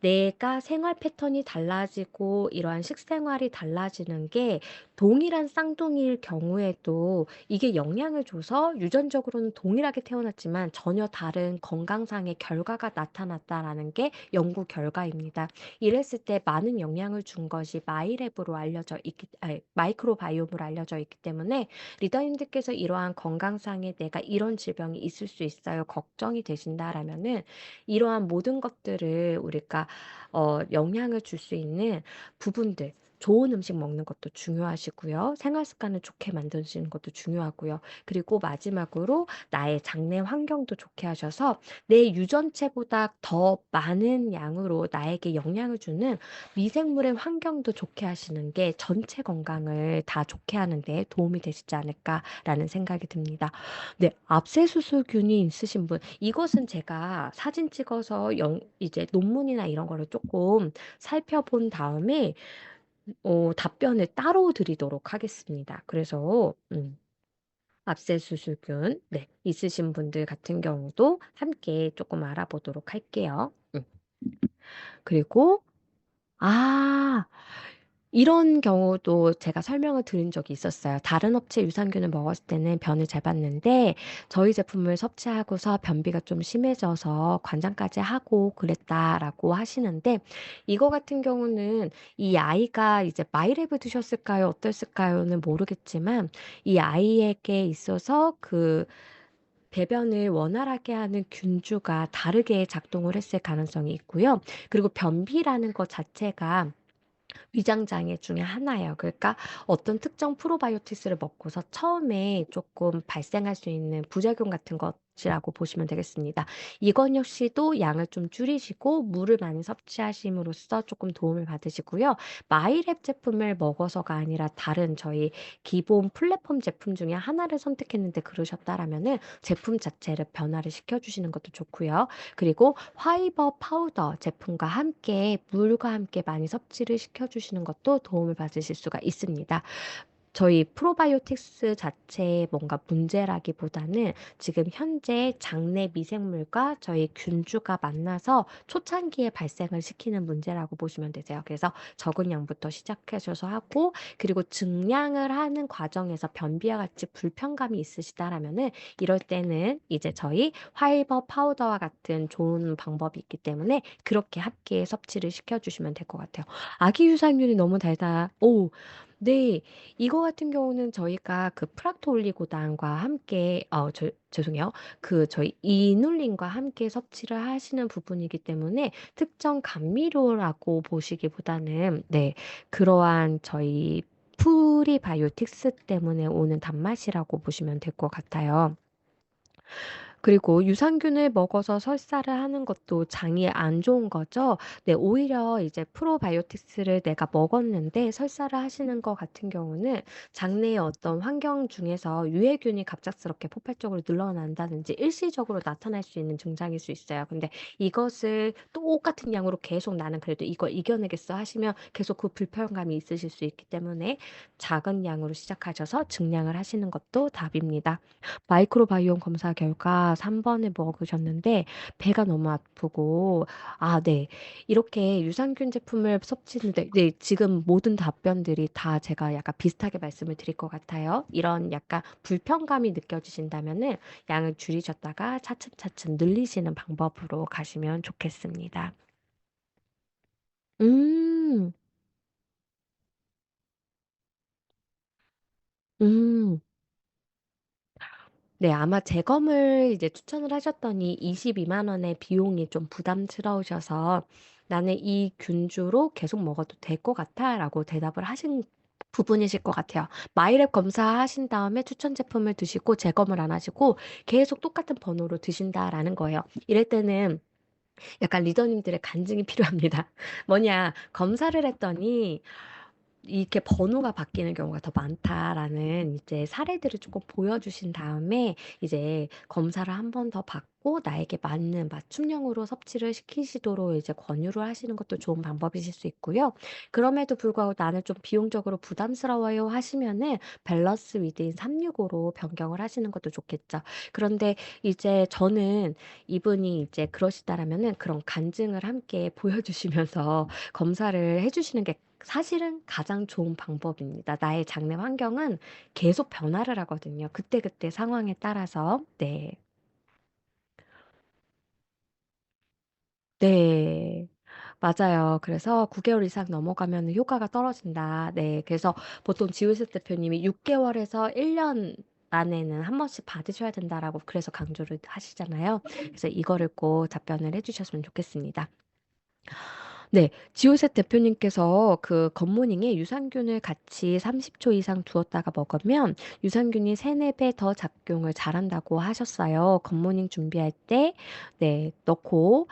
내가 생활 패턴이 달라지고 이러한 식생활이 달라지는 게 동일한 쌍둥이일 경우에도 이게 영향을 줘서 유전적으로는 동일하게 태어났지만 전혀 다른 건강상의 결과가 나타났다라는 게 연구 결과입니다. 이랬을 때 많은 영향을 준 것이 마이랩으로 알려져 있기 아니 마이크로바이옴으로 알려져 있기 때문에 리더님들께서 이러한 건강상에 '내가 이런 질병이 있을 수 있어요.' 걱정이 되신다라면은 이러한 모든 것들을 우리가 영향을 줄 수 있는 부분들 좋은 음식 먹는 것도 중요하시고요. 생활 습관을 좋게 만드시는 것도 중요하고요. 그리고 마지막으로 나의 장내 환경도 좋게 하셔서 내 유전체보다 더 많은 양으로 나에게 영향을 주는 미생물의 환경도 좋게 하시는 게 전체 건강을 다 좋게 하는 데 도움이 되시지 않을까라는 생각이 듭니다. 네. 압세수술균이 있으신 분 이것은 제가 사진 찍어서 이제 논문이나 이런 거를 쪼끔 살펴본 다음에 답변을 따로 드리도록 하겠습니다. 그래서 압세수술균 네 있으신 분들 같은 경우도 함께 쪼끔 알아보도록 할게요. 그리고 아 이런 경우도 제가 설명을 드린 적이 있었어요. 다른 업체 유산균을 먹었을 때는 변을 잘 봤는데 저희 제품을 섭취하고서 변비가 좀 심해져서 관장까지 하고 그랬다라고 하시는데 이거 같은 경우는 이 아이가 이제 마이랩을 드셨을까요? 어땠을까요?는 모르겠지만 이 아이에게 있어서 그 대변을 원활하게 하는 균주가 다르게 작동을 했을 가능성이 있고요. 그리고 변비라는 것 자체가 위장 장애 중에 하나예요. 그러니까 어떤 특정 프로바이오티스를 먹고서 처음에 조금 발생할 수 있는 부작용 같은 것이라고 보시면 되겠습니다. 이건 역시도 양을 좀 줄이시고 물을 많이 섭취하심으로써 조금 도움을 받으시고요. 마이랩 제품을 먹어서가 아니라 다른 저희 기본 플랫폼 제품 중에 하나를 선택했는데 그러셨다라면은 제품 자체를 변화를 시켜주시는 것도 좋고요. 그리고 화이버 파우더 제품과 함께 물과 함께 많이 섭취를 시켜주시는 것도 도움을 받으실 수가 있습니다. 저희 프로바이오틱스 자체에 뭔가 문제라기보다는 지금 현재 장내 미생물과 저희 균주가 만나서 초창기에 발생을 시키는 문제라고 보시면 되세요. 그래서 적은 양부터 시작하셔서 하고 그리고 증량을 하는 과정에서 변비와 같이 불편감이 있으시다라면은 이럴 때는 이제 저희 화이버 파우더와 같은 좋은 방법이 있기 때문에 그렇게 함께 섭취를 시켜주시면 될 것 같아요. 아기 유산균이 너무 달다. 오, 네. 이거 같은 경우는 저희가 그 프락톨리고당과 함께 죄송해요. 그 저희 이눌린과 함께 섭취를 하시는 부분이기 때문에 특정 감미료라고 보시기보다는 네 그러한 저희 프리바이오틱스 때문에 오는 단맛이라고 보시면 될 것 같아요. 그리고 유산균을 먹어서 설사를 하는 것도 장에 안 좋은 거죠. 네, 오히려 이제 프로바이오틱스를 내가 먹었는데 설사를 하시는 것 같은 경우는 장내의 어떤 환경 중에서 유해균이 갑작스럽게 폭발적으로 늘어난다든지 일시적으로 나타날 수 있는 증상일 수 있어요. 근데 이것을 똑같은 양으로 계속 나는 그래도 이거 이겨내겠어 하시면 계속 그 불편감이 있으실 수 있기 때문에 작은 양으로 시작하셔서 증량을 하시는 것도 답입니다. 마이크로바이옴 검사 결과 3 번을 먹으셨는데 배가 너무 아프고 네. 이렇게 유산균 제품을 섭취했는데 네 지금 모든 답변들이 다 제가 약간 비슷하게 말씀을 드릴 것 같아요. 이런 약간 불편감이 느껴지신다면은 양을 줄이셨다가 차츰차츰 늘리시는 방법으로 가시면 좋겠습니다. 음. 음. 네. 아마 재검을 이제 추천을 하셨더니 22만 원의 비용이 좀 부담스러우셔서 "나는 이 균주로 계속 먹어도 될 것 같아."라고 대답을 하신 부분이실 것 같아요. 마이랩 검사하신 다음에 추천 제품을 드시고 재검을 안 하시고 계속 똑같은 번호로 드신다라는 거예요. 이럴 때는 약간 리더님들의 간증이 필요합니다. 뭐냐 검사를 했더니 이렇게 번호가 바뀌는 경우가 더 많다라는 이제 사례들을 쪼끔 보여주신 다음에 이제 검사를 한 번 더 받고 나에게 맞는 맞춤형으로 섭취를 시키시도록 이제 권유를 하시는 것도 좋은 방법이실 수 있고요. 그럼에도 불구하고 '나는 좀 비용적으로 부담스러워요.' 하시면은 밸런스 위드인 365로 변경을 하시는 것도 좋겠죠. 그런데 이제 저는 이분이 이제 그러시다라면은 그런 간증을 함께 보여주시면서 검사를 해 주시는 게 사실은 가장 좋은 방법입니다. 나의 장내 환경은 계속 변화를 하거든요. 그때그때 상황에 따라서. 네. 네. 맞아요. 그래서 9 개월 이상 넘어가면은 효과가 떨어진다. 네. 그래서 보통 지우스 대표님이 6 개월에서 1년 안에는 한 번씩 받으셔야 된다라고 그래서 강조를 하시잖아요. 그래서 이거를 꼭 답변을 해 주셨으면 좋겠습니다. 네. 지오셋 대표님께서 그 굿모닝에 유산균을 같이 30초 이상 두었다가 먹으면 유산균이 3-4배 더 작용을 잘한다고 하셨어요. 굿모닝 준비할 때 네 넣고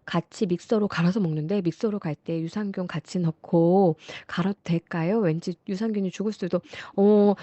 같이 믹서로 갈아서 먹는데 믹서로 갈 때 유산균 같이 넣고 갈아도 될까요? 왠지 유산균이 죽을 수도 어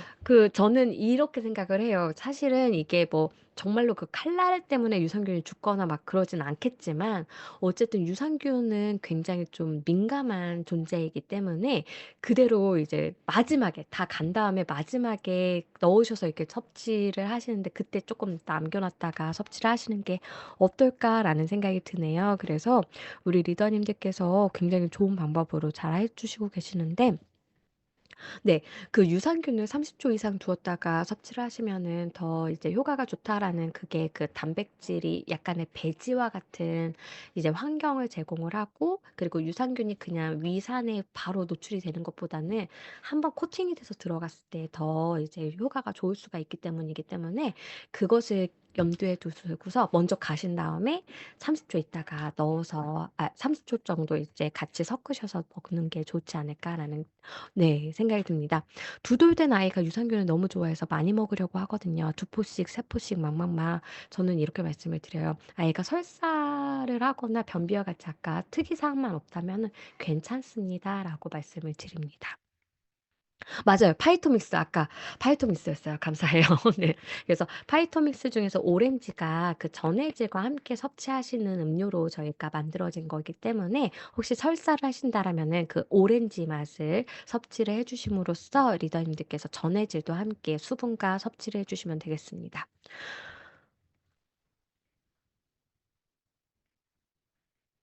저는 이렇게 생각을 해요. 사실은 이게 뭐 정말로 그 칼날 때문에 유산균이 죽거나 막 그러진 않겠지만 어쨌든 유산균은 굉장히 좀 민감한 존재이기 때문에 그대로 이제 마지막에 다 간 다음에 마지막에 넣으셔서 이렇게 섭취를 하시는데 그때 쪼끔 남겨 놨다가 섭취를 하시는 게 어떨까라는 생각이 드네요. 그래서 우리 리더님들께서 굉장히 좋은 방법으로 잘 해 주시고 계시는데 네. 그 유산균을 30초 이상 두었다가 섭취를 하시면은 더 이제 효과가 좋다라는 그게 그 단백질이 약간의 배지와 같은 이제 환경을 제공을 하고 그리고 유산균이 그냥 위산에 바로 노출이 되는 것보다는 한번 코팅이 돼서 들어갔을 때 더 이제 효과가 좋을 수가 있기 때문이기 때문에 그것을 염두에 두시고서 먼저 가신 다음에 30초 있다가 넣어서 30초 정도 이제 같이 섞으셔서 먹는 게 좋지 않을까라는 네 생각이 듭니다. 두 돌 된 아이가 유산균을 너무 좋아해서 많이 먹으려고 하거든요. 두 포씩 세 포씩 막막막. 저는 이렇게 말씀을 드려요. 아이가 설사를 하거나 변비와 같이 아까 특이사항만 없다면은 "괜찮습니다."라고 말씀을 드립니다. 맞아요. 파이토믹스 아까 파이토믹스였어요. 감사해요. 네. 그래서 파이토믹스 중에서 오렌지가 그 전해질과 함께 섭취하시는 음료로 저희가 만들어진 거기 때문에 혹시 설사를 하신다라면은 그 오렌지 맛을 섭취를 해 주심으로써 리더님들께서 전해질도 함께 수분과 섭취를 해 주시면 되겠습니다.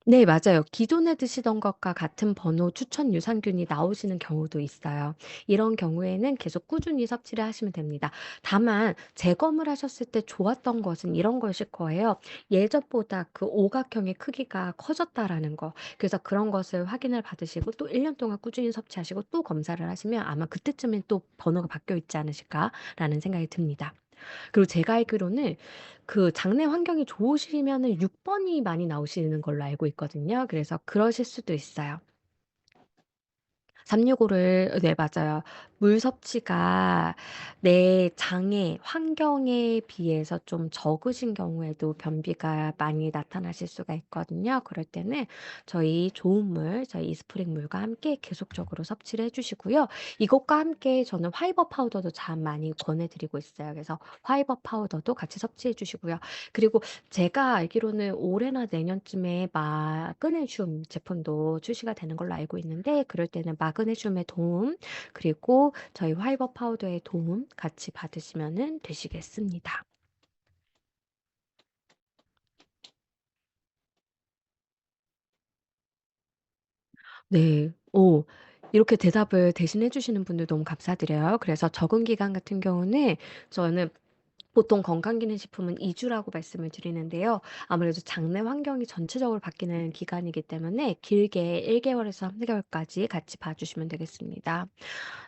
네 맞아요. 기존에 드시던 것과 같은 번호 추천 유산균이 나오시는 경우도 있어요. 이런 경우에는 계속 꾸준히 섭취를 하시면 됩니다. 다만 재검을 하셨을 때 좋았던 것은 이런 것일 거예요. 예전보다 그 오각형의 크기가 커졌다라는 거. 그래서 그런 것을 확인을 받으시고 또 1년 동안 꾸준히 섭취하시고 또 검사를 하시면 아마 그때쯤엔 또 번호가 바뀌어 있지 않으실까라는 생각이 듭니다. 그리고 제가 알기로는 그 장내 환경이 좋으시면은 6 번이 많이 나오시는 걸로 알고 있거든요. 그래서 그러실 수도 있어요. 365를 네 맞아요. 물 섭취가 내 장의 환경에 비해서 좀 적으신 경우에도 변비가 많이 나타나실 수가 있거든요. 그럴 때는 저희 좋은 물, 저희 이스프링 물과 함께 계속적으로 섭취를 해 주시고요. 이것과 함께 저는 화이버 파우더도 참 많이 권해 드리고 있어요. 그래서 화이버 파우더도 같이 섭취해 주시고요. 그리고 제가 알기로는 올해나 내년쯤에 마그네슘 제품도 출시가 되는 걸로 알고 있는데 그럴 때는 마그네슘의 도움 그리고 저희 화이버 파우더의 도움 같이 받으시면은 되시겠습니다. 네. 이렇게 대답을 대신해 주시는 분들 너무 감사드려요. 그래서 적응 기간 같은 경우는 저는 보통 건강기능식품은 2 주라고 말씀을 드리는데요. 아무래도 장내 환경이 전체적으로 바뀌는 기간이기 때문에 길게 1 개월에서 3 개월까지 같이 봐 주시면 되겠습니다.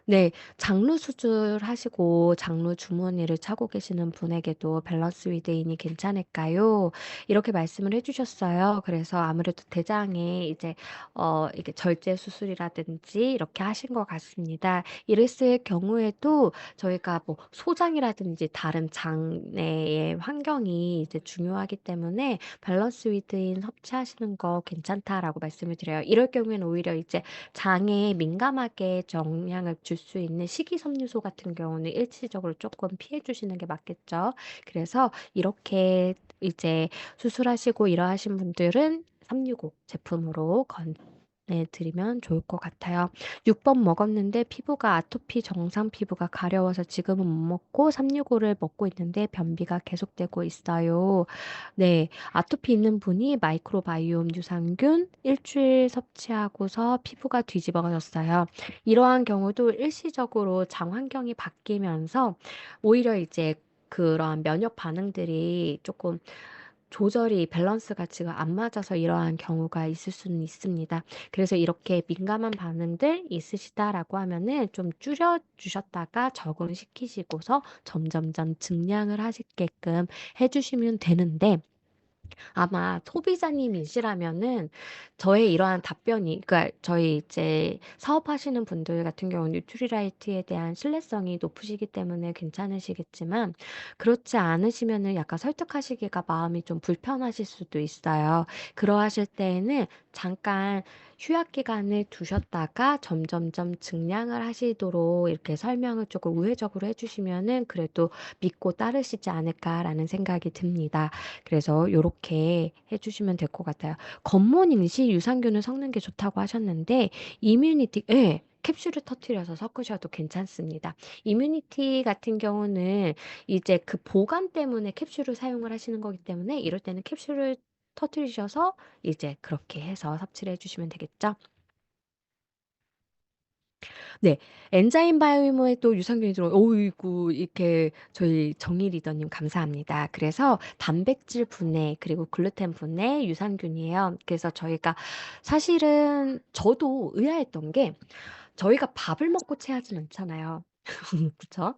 네. 장루 수술하시고 장루 주머니를 차고 계시는 분에게도 밸런스 위드인이 괜찮을까요? 이렇게 말씀을 해 주셨어요. 그래서 아무래도 대장에 이제 이게 절제 수술이라든지 이렇게 하신 것 같습니다. 이랬을 경우에도 저희가 뭐 소장이라든지 다른 장내의 환경이 이제 중요하기 때문에 "밸런스 위드인 섭취하시는 거 괜찮다."라고 말씀을 드려요. 이럴 경우에는 오히려 이제 장에 민감하게 영향을 줄 수 있는 식이섬유소 같은 경우는 일시적으로 쪼끔 피해 주시는 게 맞겠죠. 그래서 이렇게 이제 수술하시고 이러하신 분들은 365 제품으로 권해 드리면 좋을 것 같아요. 6번 먹었는데 피부가 아토피 정상 피부가 가려워서 지금은 못 먹고 365를 먹고 있는데 변비가 계속되고 있어요. 네. 아토피 있는 분이 마이크로바이옴 유산균 일 주일 섭취하고서 피부가 뒤집어졌어요. 이러한 경우도 일시적으로 장 환경이 바뀌면서 오히려 이제 그러한 면역 반응들이 쪼끔 조절이 밸런스가 지금 안 맞아서 이러한 경우가 있을 수는 있습니다. 그래서 이렇게 "민감한 반응들 있으시다."라고 하면은 좀 줄여 주셨다가 적응시키시고서 점점점 증량을 하시게끔 해 주시면 되는데 아마 소비자님이시라면은 저의 이러한 답변이 그러니까 저희 이제 사업하시는 분들 같은 경우는 뉴트리라이트에 대한 신뢰성이 높으시기 때문에 괜찮으시겠지만 그렇지 않으시면은 약간 설득하시기가 마음이 좀 불편하실 수도 있어요. 그러하실 때에는 잠깐 휴약 기간을 두셨다가 점점점 증량을 하시도록 이렇게 설명을 조금 우회적으로 해 주시면은 그래도 '믿고 따르시지 않을까.'라는 생각이 듭니다. 그래서 요렇게 해 주시면 될 것 같아요. 겉몬 임시 유산균을 섞는 게 좋다고 하셨는데 이뮤니티 예. 캡슐을 터뜨려서 섞으셔도 괜찮습니다. 이뮤니티 같은 경우는 이제 그 보관 때문에 캡슐을 사용을 하시는 거기 때문에 이럴 때는 캡슐을 터뜨리셔서 이제 그렇게 해서 섭취를 해 주시면 되겠죠? 네. 엔자임 바이오임에 또 유산균이 들어 어이구 이렇게 저희 정희 리더님 감사합니다. 그래서 단백질 분해 그리고 글루텐 분해 유산균이에요. 그래서 저희가 사실은 저도 의아했던 게 저희가 밥을 먹고 체하진 않잖아요. 그쵸?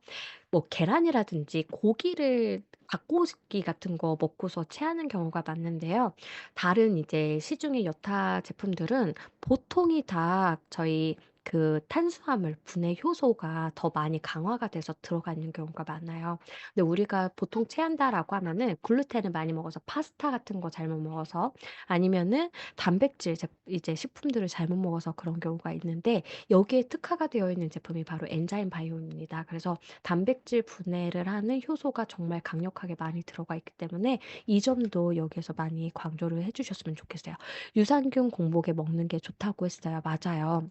뭐 계란이라든지 고기를 닭고기 같은 거 먹고서 체하는 경우가 많은데요. 다른 이제 시중의 여타 제품들은 보통이 다 저희 그 탄수화물 분해 효소가 더 많이 강화가 돼서 들어가 있는 경우가 많아요. 근데 우리가 보통 체한다라고 하면은 글루텐을 많이 먹어서 파스타 같은 거 잘못 먹어서 아니면은 단백질 이제 식품들을 잘못 먹어서 그런 경우가 있는데 여기에 특화가 되어 있는 제품이 바로 엔자임 바이오입니다. 그래서 단백질 분해를 하는 효소가 정말 강력하게 많이 들어가 있기 때문에 이 점도 여기에서 많이 강조를 해 주셨으면 좋겠어요. 유산균 공복에 먹는 게 좋다고 했어요. 맞아요.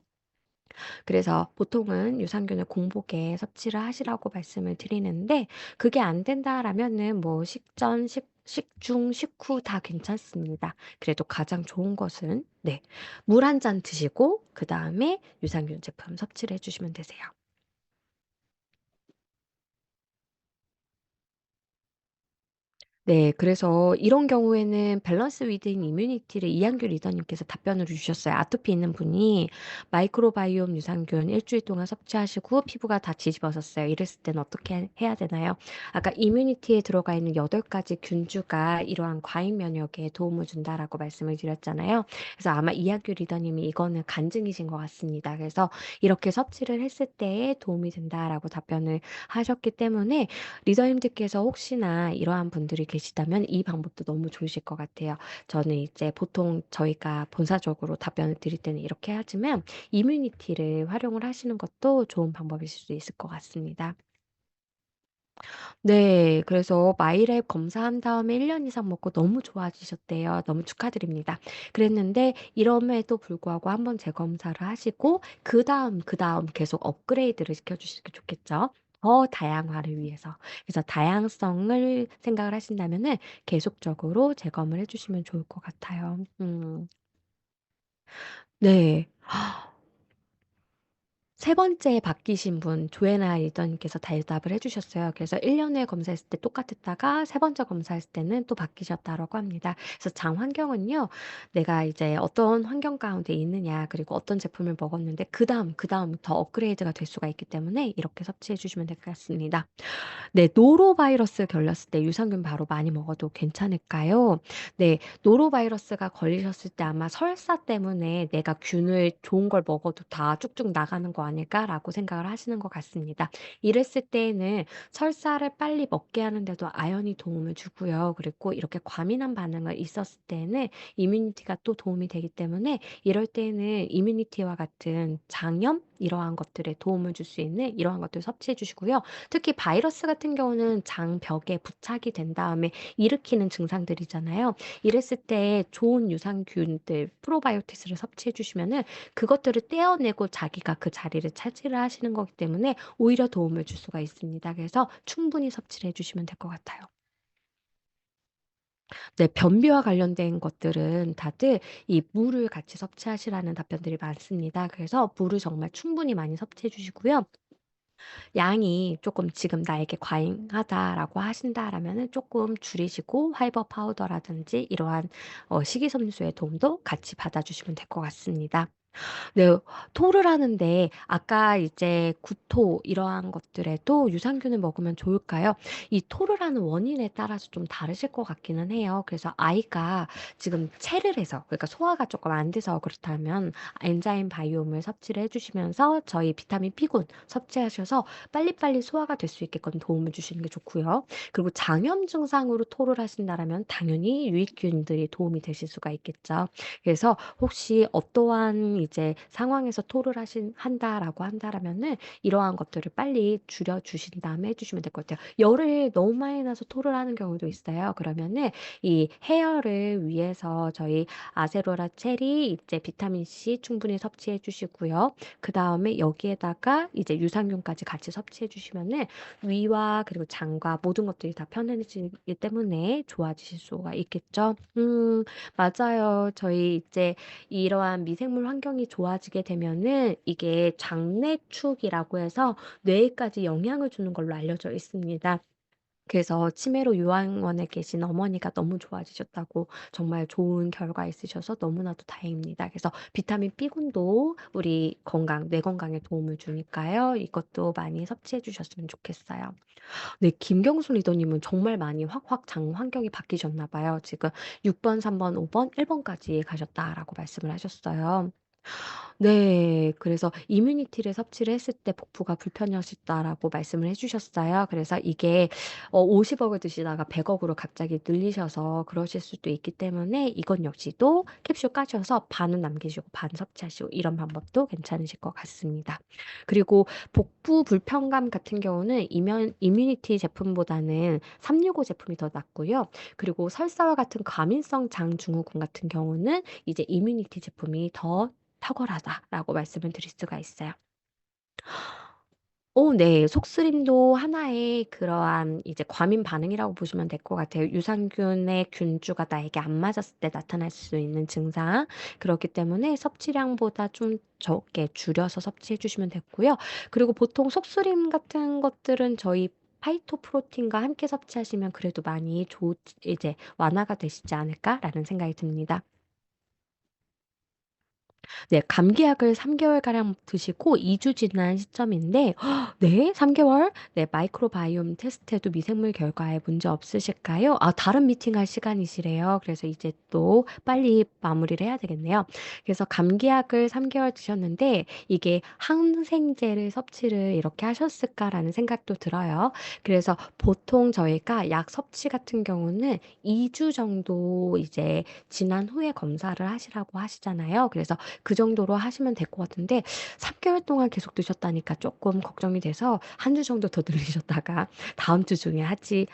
그래서 보통은 유산균을 공복에 섭취를 하시라고 말씀을 드리는데 그게 안 된다라면은 뭐 식전, 식중, 식후 다 괜찮습니다. 그래도 가장 좋은 것은 네. 물 한 잔 드시고 그다음에 유산균 제품 섭취를 해 주시면 되세요. 네. 그래서 이런 경우에는 밸런스 위든 이뮤니티를 이한규 리더님께서 답변을 주셨어요. 아토피 있는 분이 마이크로바이옴 유산균 일 주일 동안 섭취하시고 피부가 다 뒤집어졌어요. 이랬을 때는 어떻게 해야 되나요? 아까 이뮤니티에 들어가 있는 8 가지 균주가 이러한 과잉 면역에 도움을 준다라고 말씀을 드렸잖아요. 그래서 아마 이한규 리더님이 이거는 간증이신 것 같습니다. 그래서 "이렇게 섭취를 했을 때에 도움이 된다."라고 답변을 하셨기 때문에 리더님들께서 혹시나 이러한 분들이 계시다면 이 방법도 너무 좋으실 것 같아요. 저는 이제 보통 저희가 본사적으로 답변을 드릴 때는 이렇게 하지만 이뮤니티를 활용을 하시는 것도 좋은 방법이실 수 있을 것 같습니다. 네. 그래서 마이랩 검사한 다음에 1년 이상 먹고 너무 좋아지셨대요. 너무 축하드립니다. 그랬는데 이럼에도 불구하고 한번 재검사를 하시고 그다음 계속 업그레이드를 시켜 주시는 게 좋겠죠. 더 다양화를 위해서. 그래서 다양성을 생각을 하신다면은 계속적으로 재검을 해 주시면 좋을 것 같아요. 음. 네. 세 번째 바뀌신 분 조애나 리더님께서 대답을 해 주셨어요. 그래서 1년 후에 검사했을 때 똑같았다가 세 번째 검사했을 때는 또 바뀌셨다라고 합니다. 그래서 장 환경은요. 내가 이제 어떤 환경 가운데 있느냐 그리고 어떤 제품을 먹었는데 그다음 더 업그레이드가 될 수가 있기 때문에 이렇게 섭취해 주시면 될 것 같습니다. 네. 노로바이러스 걸렸을 때 유산균 바로 많이 먹어도 괜찮을까요? 네. 노로바이러스가 걸리셨을 때 아마 '설사 때문에 내가 균을 좋은 걸 먹어도 다 쭉쭉 나가는 거 아닐까?'라고 생각을 하시는 것 같습니다. 이랬을 때에는 설사를 빨리 먹게 하는 데도 아연이 도움을 주고요. 그리고 이렇게 과민한 반응을 있었을 때에는 이뮤니티가 또 도움이 되기 때문에 이럴 때에는 이뮤니티와 같은 장염 이러한 것들에 도움을 줄 수 있는 이러한 것들 섭취해 주시고요. 특히 바이러스 같은 경우는 장벽에 부착이 된 다음에 일으키는 증상들이잖아요. 이랬을 때 좋은 유산균들 프로바이오틱스를 섭취해 주시면은 그것들을 떼어내고 자기가 그 자리를 차지를 하시는 거기 때문에 오히려 도움을 줄 수가 있습니다. 그래서 충분히 섭취를 해 주시면 될 것 같아요. 네. 변비와 관련된 것들은 다들 이 물을 같이 섭취하시라는 답변들이 많습니다. 그래서 물을 정말 충분히 많이 섭취해 주시고요. 양이 조금 지금 나에게 과잉하다라고 하신다라면은 쪼끔 줄이시고 화이버 파우더라든지 이러한 식이섬유소의 도움도 같이 받아 주시면 될 것 같습니다. 네. 토를 하는데 아까 이제 구토 이러한 것들에도 유산균을 먹으면 좋을까요? 이 토를 하는 원인에 따라서 좀 다르실 것 같기는 해요. 그래서 아이가 지금 체를 해서 그러니까 소화가 조금 안 돼서 그렇다면 엔자임 바이옴을 섭취를 해 주시면서 저희 비타민 B군 섭취하셔서 빨리빨리 소화가 될 수 있게끔 도움을 주시는 게 좋고요. 그리고 장염 증상으로 토를 하신다라면 당연히 유익균들이 도움이 되실 수가 있겠죠. 그래서 혹시 어떠한 이제 상황에서 토를 한다라고 한다라면은 이러한 것들을 빨리 줄여 주신 다음에 해 주시면 될 것 같아요. 열을 너무 많이 나서 토를 하는 경우도 있어요. 그러면은 이 해열을 위해서 저희 아세로라 체리 이제 비타민 C 충분히 섭취해 주시고요. 그다음에 여기에다가 이제 유산균까지 같이 섭취해 주시면은 위와 그리고 장과 모든 것들이 다 편안해지기 때문에 좋아지실 수가 있겠죠. 맞아요. 저희 이제 이러한 미생물 환경이 좋아지게 되면은 이게 장내축이라고 해서 뇌에까지 영향을 주는 걸로 알려져 있습니다. 그래서 치매로 요양원에 계신 어머니가 너무 좋아지셨다고 정말 좋은 결과 있으셔서 너무나도 다행입니다. 그래서 비타민 B군도 우리 건강, 뇌 건강에 도움을 주니까요. 이것도 많이 섭취해 주셨으면 좋겠어요. 네. 김경수 리더님은 정말 많이 확확 장 환경이 바뀌셨나 봐요. 지금 6 번, 3 번, 5 번, 1 번까지 가셨다라고 말씀을 하셨어요. 네. 그래서 "이뮤니티를 섭취를 했을 때 복부가 불편하셨다."라고 말씀을 해 주셨어요. 그래서 이게 50 억을 드시다가 100 억으로 갑자기 늘리셔서 그러실 수도 있기 때문에 이것 역시도 캡슐 까셔서 반은 남기시고 반 섭취하시고 이런 방법도 괜찮으실 것 같습니다. 그리고 복부 불편감 같은 경우는 이뮤니티 제품보다는 365 제품이 더 낫고요. 그리고 설사와 같은 과민성 장 증후군 같은 경우는 이제 이뮤니티 제품이 더 탁월하다라고 말씀을 드릴 수가 있어요. 네. 속쓰림도 하나의 그러한 이제 과민 반응이라고 보시면 될 것 같아요. 유산균의 균주가 나에게 안 맞았을 때 나타날 수 있는 증상. 그렇기 때문에 섭취량보다 좀 적게 줄여서 섭취해 주시면 됐고요. 그리고 보통 속쓰림 같은 것들은 저희 파이토프로틴과 함께 섭취하시면 그래도 많이 이제 완화가 되시지 않을까라는 생각이 듭니다. 네. 감기약을 3 개월가량 드시고 2주 지난 시점인데 네 3 개월? 네 마이크로바이옴 테스트에도 미생물 결과에 문제 없으실까요? 아 다른 미팅할 시간이시래요. 그래서 이제 또 빨리 마무리를 해야 되겠네요. 그래서 감기약을 3 개월 드셨는데 이게 '항생제를 섭취를 이렇게 하셨을까?'라는 생각도 들어요. 그래서 보통 저희가 약 섭취 같은 경우는 2주 정도 이제 지난 후에 검사를 하시라고 하시잖아요. 그래서 그 정도로 하시면 될 것 같은데 3 개월 동안 계속 드셨다니까 쪼끔 걱정이 돼서 한 주 정도 더 늘리셨다가 '다음 주 중에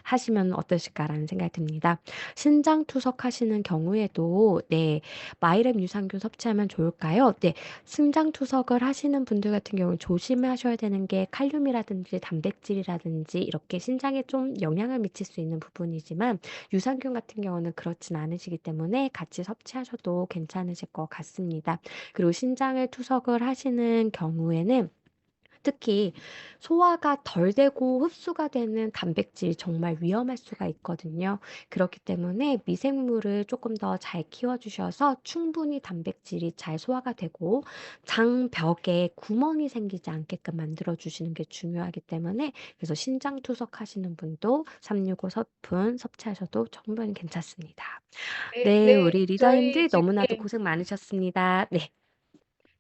하시면 어떠실까.'라는 생각이 듭니다. 신장 투석하시는 경우에도 네 마이랩 유산균 섭취하면 좋을까요? 네. 신장 투석을 하시는 분들 같은 경우는 조심하셔야 되는 게 칼륨이라든지 단백질이라든지 이렇게 신장에 좀 영향을 미칠 수 있는 부분이지만 유산균 같은 경우는 그렇진 않으시기 때문에 같이 섭취하셔도 괜찮으실 것 같습니다. 그리고 신장을 투석을 하시는 경우에는 특히 소화가 덜 되고 흡수가 되는 단백질이 정말 위험할 수가 있거든요. 그렇기 때문에 미생물을 조금 더 잘 키워 주셔서 충분히 단백질이 잘 소화가 되고 장벽에 구멍이 생기지 않게끔 만들어 주시는 게 중요하기 때문에 그래서 신장 투석하시는 분도 365 서푼 섭취하셔도 충분히 괜찮습니다. 네 네. 네. 우리 저희 리더님들 지 너무나도 예. 고생 많으셨습니다. 네.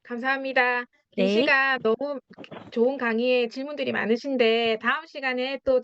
감사합니다. 긴 네. 시간 너무 좋은 강의에 질문들이 많으신데 다음 시간에 또